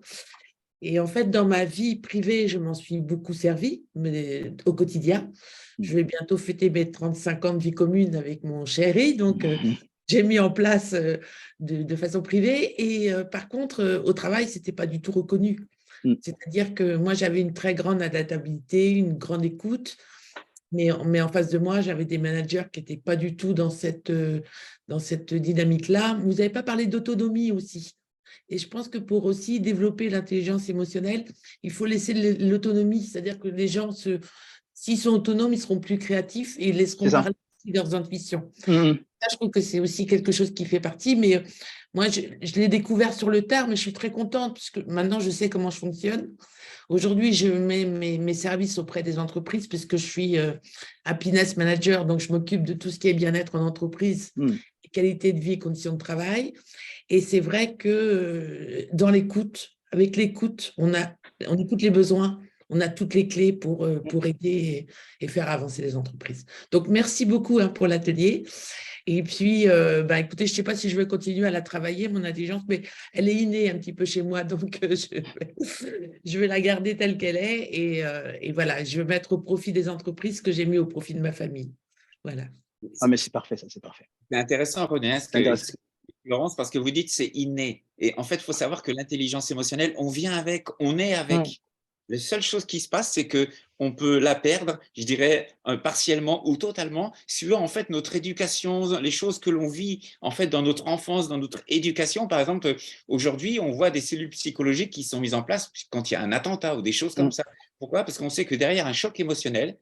Et en fait, dans ma vie privée, je m'en suis beaucoup servi, mais au quotidien. Je vais bientôt fêter mes 35 ans de vie commune avec mon chéri, donc j'ai mis en place de façon privée. Et par contre, au travail, ce n'était pas du tout reconnu. C'est-à-dire que moi, j'avais une très grande adaptabilité, une grande écoute, Mais en face de moi, j'avais des managers qui n'étaient pas du tout dans cette dynamique-là. Vous n'avez pas parlé d'autonomie aussi. Et je pense que pour aussi développer l'intelligence émotionnelle, il faut laisser l'autonomie. C'est-à-dire que les gens, s'ils sont autonomes, ils seront plus créatifs et ils C'est laisseront ça. parler aussi leurs intuitions. Mhm. Ça, je trouve que c'est aussi quelque chose qui fait partie. Mais moi, je l'ai découvert sur le tard, mais je suis très contente parce que maintenant, je sais comment je fonctionne. Aujourd'hui, je mets mes services auprès des entreprises puisque je suis happiness manager, donc je m'occupe de tout ce qui est bien-être en entreprise, Mhm. qualité de vie, conditions de travail. Et c'est vrai que dans l'écoute, avec l'écoute, on écoute les besoins, on a toutes les clés pour aider et faire avancer les entreprises. Donc, merci beaucoup pour l'atelier. Et puis, écoutez, je ne sais pas si je vais continuer à la travailler, mon intelligence, mais elle est innée un petit peu chez moi, donc je vais la garder telle qu'elle est. Et voilà, je vais mettre au profit des entreprises ce que j'ai mis au profit de ma famille. Voilà. Ah, mais c'est parfait, ça, c'est parfait. C'est intéressant, René, C'est intéressant. Florence, parce que vous dites c'est inné. Et en fait, il faut savoir que l'intelligence émotionnelle, on vient avec, on est avec. La seule chose qui se passe, c'est qu'on peut la perdre, je dirais, partiellement ou totalement, suivant en fait notre éducation, les choses que l'on vit en fait dans notre enfance, dans notre éducation. Par exemple, aujourd'hui, on voit des cellules psychologiques qui sont mises en place quand il y a un attentat ou des choses comme ça. Pourquoi? Parce qu'on sait que derrière un choc émotionnel,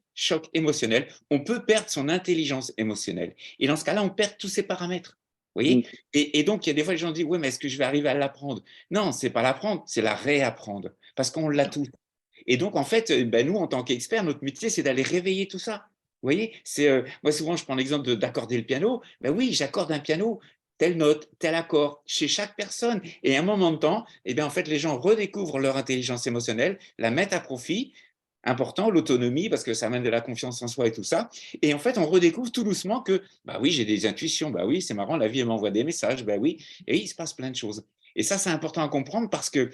on peut perdre son intelligence émotionnelle. Et dans ce cas-là, on perd tous ces paramètres. Vous voyez? Et donc, il y a des fois, les gens disent, oui, mais est-ce que je vais arriver à l'apprendre? Non, c'est pas l'apprendre, c'est la réapprendre, parce qu'on l'a tout. Et donc, en fait, nous, en tant qu'experts, notre métier, c'est d'aller réveiller tout ça. Vous voyez? Moi, souvent, je prends l'exemple d'accorder le piano. Ben oui, j'accorde un piano, telle note, tel accord, chez chaque personne. Et à un moment de temps, en fait, les gens redécouvrent leur intelligence émotionnelle, la mettent à profit. Important, l'autonomie, parce que ça amène de la confiance en soi et tout ça. Et en fait, on redécouvre tout doucement que, bah oui, j'ai des intuitions, bah oui, c'est marrant, la vie, elle m'envoie des messages, bah oui, et il se passe plein de choses. Et ça, c'est important à comprendre parce que,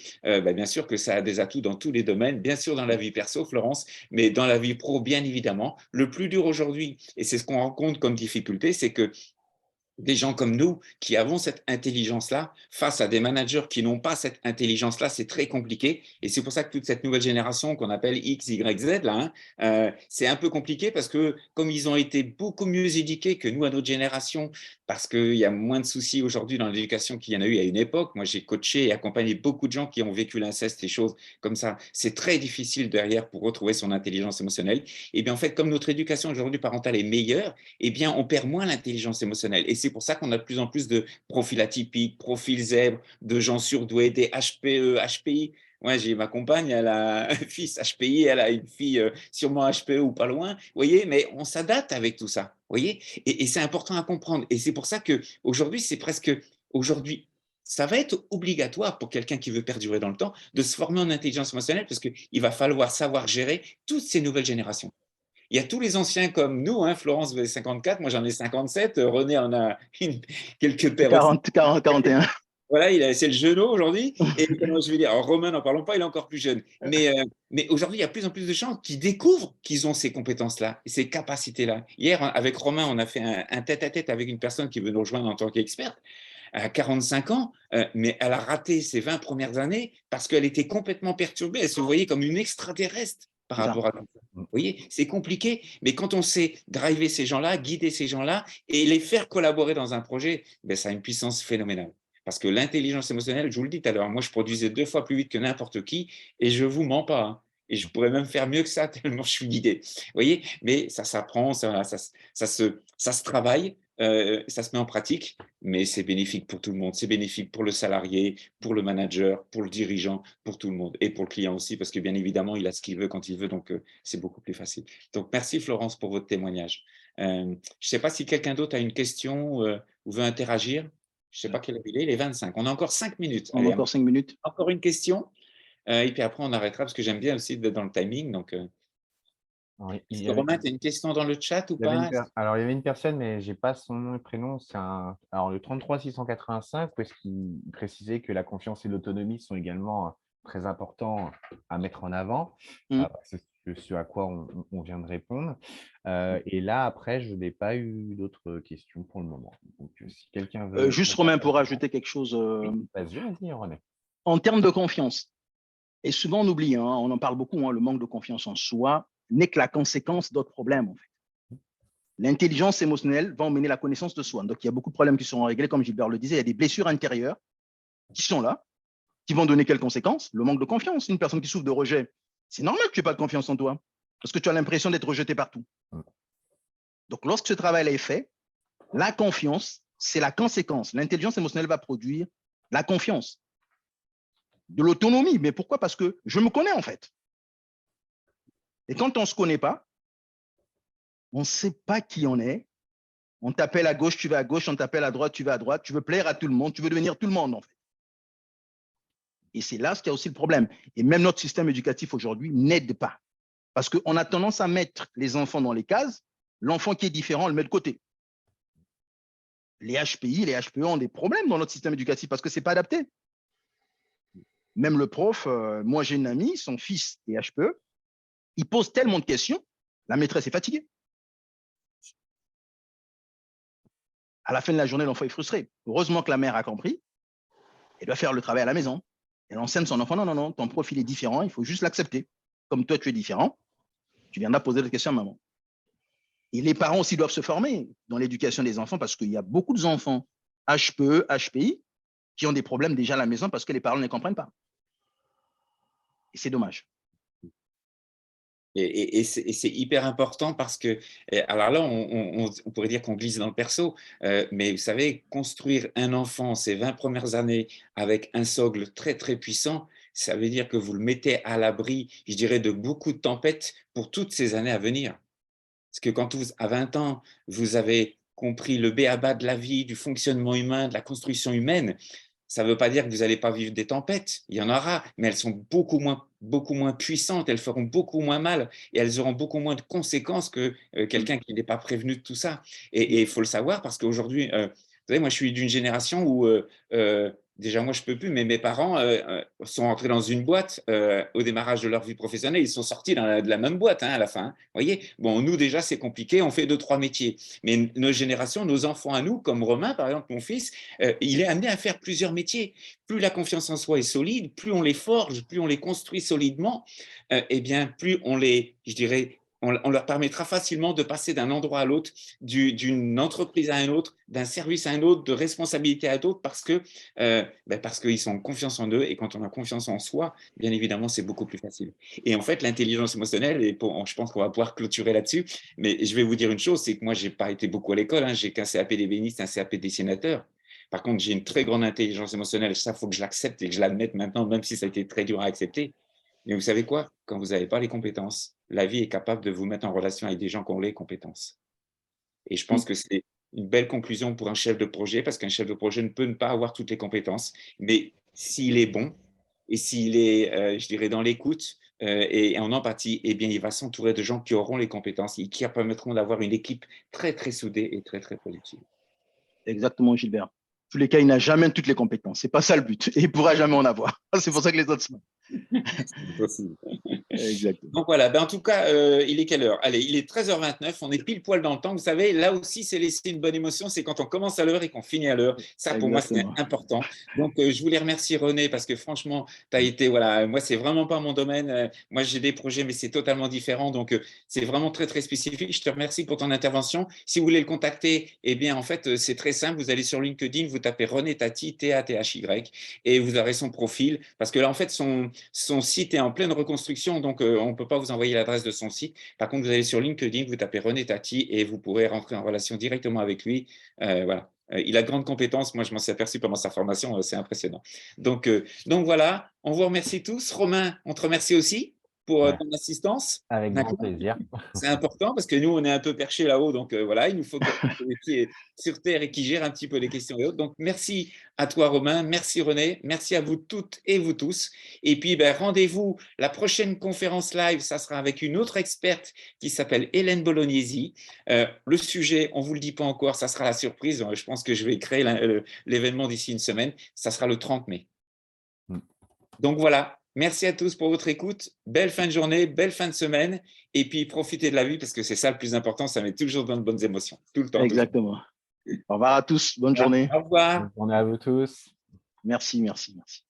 bien sûr que ça a des atouts dans tous les domaines, bien sûr dans la vie perso, Florence, mais dans la vie pro, bien évidemment. Le plus dur aujourd'hui, et c'est ce qu'on rencontre comme difficulté, c'est que des gens comme nous qui avons cette intelligence-là, face à des managers qui n'ont pas cette intelligence-là, c'est très compliqué. Et c'est pour ça que toute cette nouvelle génération qu'on appelle X, Y, Z, là, c'est un peu compliqué parce que comme ils ont été beaucoup mieux éduqués que nous à notre génération, parce qu'il y a moins de soucis aujourd'hui dans l'éducation qu'il y en a eu à une époque. Moi, j'ai coaché et accompagné beaucoup de gens qui ont vécu l'inceste et choses comme ça. C'est très difficile derrière pour retrouver son intelligence émotionnelle. Et bien, en fait, comme notre éducation aujourd'hui parentale est meilleure, on perd moins l'intelligence émotionnelle. Et c'est pour ça qu'on a de plus en plus de profils atypiques, profils zèbres, de gens surdoués, des HPE, HPI. Moi, j'ai ma compagne, elle a un fils HPI, elle a une fille sûrement HPE ou pas loin. Vous voyez, mais on s'adapte avec tout ça. Vous voyez, et c'est important à comprendre. Et c'est pour ça qu'aujourd'hui, aujourd'hui, ça va être obligatoire pour quelqu'un qui veut perdurer dans le temps de se former en intelligence émotionnelle parce qu'il va falloir savoir gérer toutes ces nouvelles générations. Il y a tous les anciens comme nous, Florence, vous avez 54, moi j'en ai 57, René en a quelques paires aussi. 41. Voilà, c'est le genou aujourd'hui. Et comment je vais dire, alors Romain, n'en parlons pas, il est encore plus jeune. Mais aujourd'hui, il y a de plus en plus de gens qui découvrent qu'ils ont ces compétences-là, ces capacités-là. Hier, avec Romain, on a fait un tête-à-tête avec une personne qui veut nous rejoindre en tant qu'experte. Elle a 45 ans, mais elle a raté ses 20 premières années parce qu'elle était complètement perturbée. Elle se voyait comme une extraterrestre par rapport à tout ça. Vous voyez, c'est compliqué, mais quand on sait driver ces gens-là, guider ces gens-là et les faire collaborer dans un projet, ça a une puissance phénoménale. Parce que l'intelligence émotionnelle, je vous le dis tout à l'heure, moi je produisais 2 fois plus vite que n'importe qui et je ne vous mens pas. Et je pourrais même faire mieux que ça tellement je suis guidé. Vous voyez, mais ça s'apprend, ça se travaille, ça se met en pratique, mais c'est bénéfique pour tout le monde. C'est bénéfique pour le salarié, pour le manager, pour le dirigeant, pour tout le monde et pour le client aussi, parce que bien évidemment, il a ce qu'il veut quand il veut, donc c'est beaucoup plus facile. Donc merci Florence pour votre témoignage. Je ne sais pas si quelqu'un d'autre a une question ou veut interagir. Je ne sais pas quelle heure il est 25. On a encore 5 minutes. On Allez, a encore 5 minutes. encore une question. Et puis après, on arrêtera parce que j'aime bien aussi d'être dans le timing. Donc, Oui, Romain, tu as une question dans le chat ou pas? Alors, il y avait une personne, mais je n'ai pas son nom et prénom. Alors, le 33 685, où est-ce qu'il précisait que la confiance et l'autonomie sont également très importants à mettre en avant. C'est ce à quoi on vient de répondre. Et là, après, je n'ai pas eu d'autres questions pour le moment. Donc, si quelqu'un veut… Juste Romain, pour ajouter quelque chose. Vas-y, René. En termes de confiance, et souvent on oublie, on en parle beaucoup, le manque de confiance en soi, n'est que la conséquence d'autres problèmes, en fait. L'intelligence émotionnelle va emmener la connaissance de soi. Donc, il y a beaucoup de problèmes qui seront réglés, comme Gilbert le disait. Il y a des blessures intérieures qui sont là, qui vont donner quelles conséquences? Le manque de confiance. Une personne qui souffre de rejet, c'est normal que tu n'aies pas de confiance en toi, parce que tu as l'impression d'être rejeté partout. Donc, lorsque ce travail est fait, la confiance, c'est la conséquence. L'intelligence émotionnelle va produire la confiance, de l'autonomie. Mais pourquoi? Parce que je me connais, en fait. Et quand on ne se connaît pas, on ne sait pas qui on est. On t'appelle à gauche, tu vas à gauche. On t'appelle à droite, tu vas à droite. Tu veux plaire à tout le monde. Tu veux devenir tout le monde, en fait. Et c'est là qu'il y a aussi le problème. Et même notre système éducatif aujourd'hui n'aide pas. Parce qu'on a tendance à mettre les enfants dans les cases. L'enfant qui est différent, on le met de côté. Les HPI, les HPE ont des problèmes dans notre système éducatif parce que ce n'est pas adapté. Même le prof, moi j'ai une amie, son fils est HPE, il pose tellement de questions, la maîtresse est fatiguée. À la fin de la journée, l'enfant est frustré. Heureusement que la mère a compris, elle doit faire le travail à la maison. Elle enseigne son enfant, non, non, non, ton profil est différent, il faut juste l'accepter. Comme toi, tu es différent, tu viendras poser des questions à maman. Et les parents aussi doivent se former dans l'éducation des enfants parce qu'il y a beaucoup d'enfants HPE, HPI qui ont des problèmes déjà à la maison parce que les parents ne comprennent pas. Et c'est dommage. Et c'est hyper important parce que, alors là, on pourrait dire qu'on glisse dans le perso, mais vous savez, construire un enfant ces 20 premières années avec un socle très, très puissant, ça veut dire que vous le mettez à l'abri, je dirais, de beaucoup de tempêtes pour toutes ces années à venir. Parce que quand à 20 ans, vous avez compris le b.a.-ba de la vie, du fonctionnement humain, de la construction humaine, ça ne veut pas dire que vous n'allez pas vivre des tempêtes. Il y en aura, mais elles sont beaucoup moins puissantes, elles feront beaucoup moins mal et elles auront beaucoup moins de conséquences que quelqu'un qui n'est pas prévenu de tout ça. Et il faut le savoir parce qu'aujourd'hui, vous savez, moi je suis d'une génération où déjà moi je ne peux plus, mais mes parents sont entrés dans une boîte au démarrage de leur vie professionnelle, ils sont sortis de la même boîte à la fin. Vous voyez, bon, nous déjà c'est compliqué, on fait 2-3 métiers, mais nos générations, nos enfants à nous, comme Romain par exemple, mon fils, il est amené à faire plusieurs métiers. Plus la confiance en soi est solide, plus on les forge, plus on les construit solidement, et bien plus on les, je dirais, on leur permettra facilement de passer d'un endroit à l'autre, d'une entreprise à un autre, d'un service à un autre, de responsabilité à d'autres, parce qu'ils sont en confiance en eux. Et quand on a confiance en soi, bien évidemment, c'est beaucoup plus facile. Et en fait, l'intelligence émotionnelle, je pense qu'on va pouvoir clôturer là-dessus, mais je vais vous dire une chose, c'est que moi, je n'ai pas été beaucoup à l'école, j'ai qu'un CAP d'ébéniste, un CAP de dessinateur. Par contre, j'ai une très grande intelligence émotionnelle, et ça, il faut que je l'accepte et que je l'admette maintenant, même si ça a été très dur à accepter. Mais vous savez quoi? Quand vous n'avez pas les compétences, la vie est capable de vous mettre en relation avec des gens qui ont les compétences. Et je pense que c'est une belle conclusion pour un chef de projet, parce qu'un chef de projet ne peut ne pas avoir toutes les compétences, mais s'il est bon et s'il est, je dirais, dans l'écoute et en empathie, eh bien, il va s'entourer de gens qui auront les compétences et qui permettront d'avoir une équipe très, très soudée et très, très productive. Exactement, Gilbert. En tous les cas, il n'a jamais toutes les compétences. Ce n'est pas ça le but. Et il ne pourra jamais en avoir. C'est pour ça que les autres sont. C'est possible. Exactement. Donc voilà, en tout cas, il est quelle heure? Allez, il est 13h29, on est pile poil dans le temps. Vous savez, là aussi, c'est laisser une bonne émotion, c'est quand on commence à l'heure et qu'on finit à l'heure. Ça, pour moi, c'est important. Donc, je voulais remercier René parce que franchement, tu as été, voilà, moi, c'est vraiment pas mon domaine. Moi, j'ai des projets, mais c'est totalement différent. Donc, c'est vraiment très, très spécifique. Je te remercie pour ton intervention. Si vous voulez le contacter, eh bien, en fait, c'est très simple. Vous allez sur LinkedIn, vous tapez René Tati, T-A-T-H-Y, et vous aurez son profil. Parce que là, en fait, son site est en pleine reconstruction, donc on ne peut pas vous envoyer l'adresse de son site. Par contre, vous allez sur LinkedIn, vous tapez René Tati et vous pourrez rentrer en relation directement avec lui. Voilà. Il a de grandes compétences. Moi, je m'en suis aperçu pendant sa formation. C'est impressionnant. Donc voilà, on vous remercie tous. Romain, on te remercie aussi pour ton assistance. Avec grand plaisir. C'est important parce que nous, on est un peu perchés là-haut. Donc voilà, il nous faut quelqu'un qui est sur Terre et qui gère un petit peu les questions et autres. Donc merci à toi, Romain. Merci, René. Merci à vous toutes et vous tous. Et puis, rendez-vous. La prochaine conférence live, ça sera avec une autre experte qui s'appelle Hélène Bolognesi. Le sujet, on ne vous le dit pas encore, ça sera la surprise. Je pense que je vais créer l'événement d'ici une semaine. Ça sera le 30 mai. Donc voilà. Merci à tous pour votre écoute. Belle fin de journée, belle fin de semaine. Et puis, profitez de la vie parce que c'est ça le plus important. Ça met toujours dans de bonnes émotions. Tout le temps. Exactement. Au revoir à tous. Bonne journée. Au revoir. Bonne journée à vous tous. Merci, merci, merci.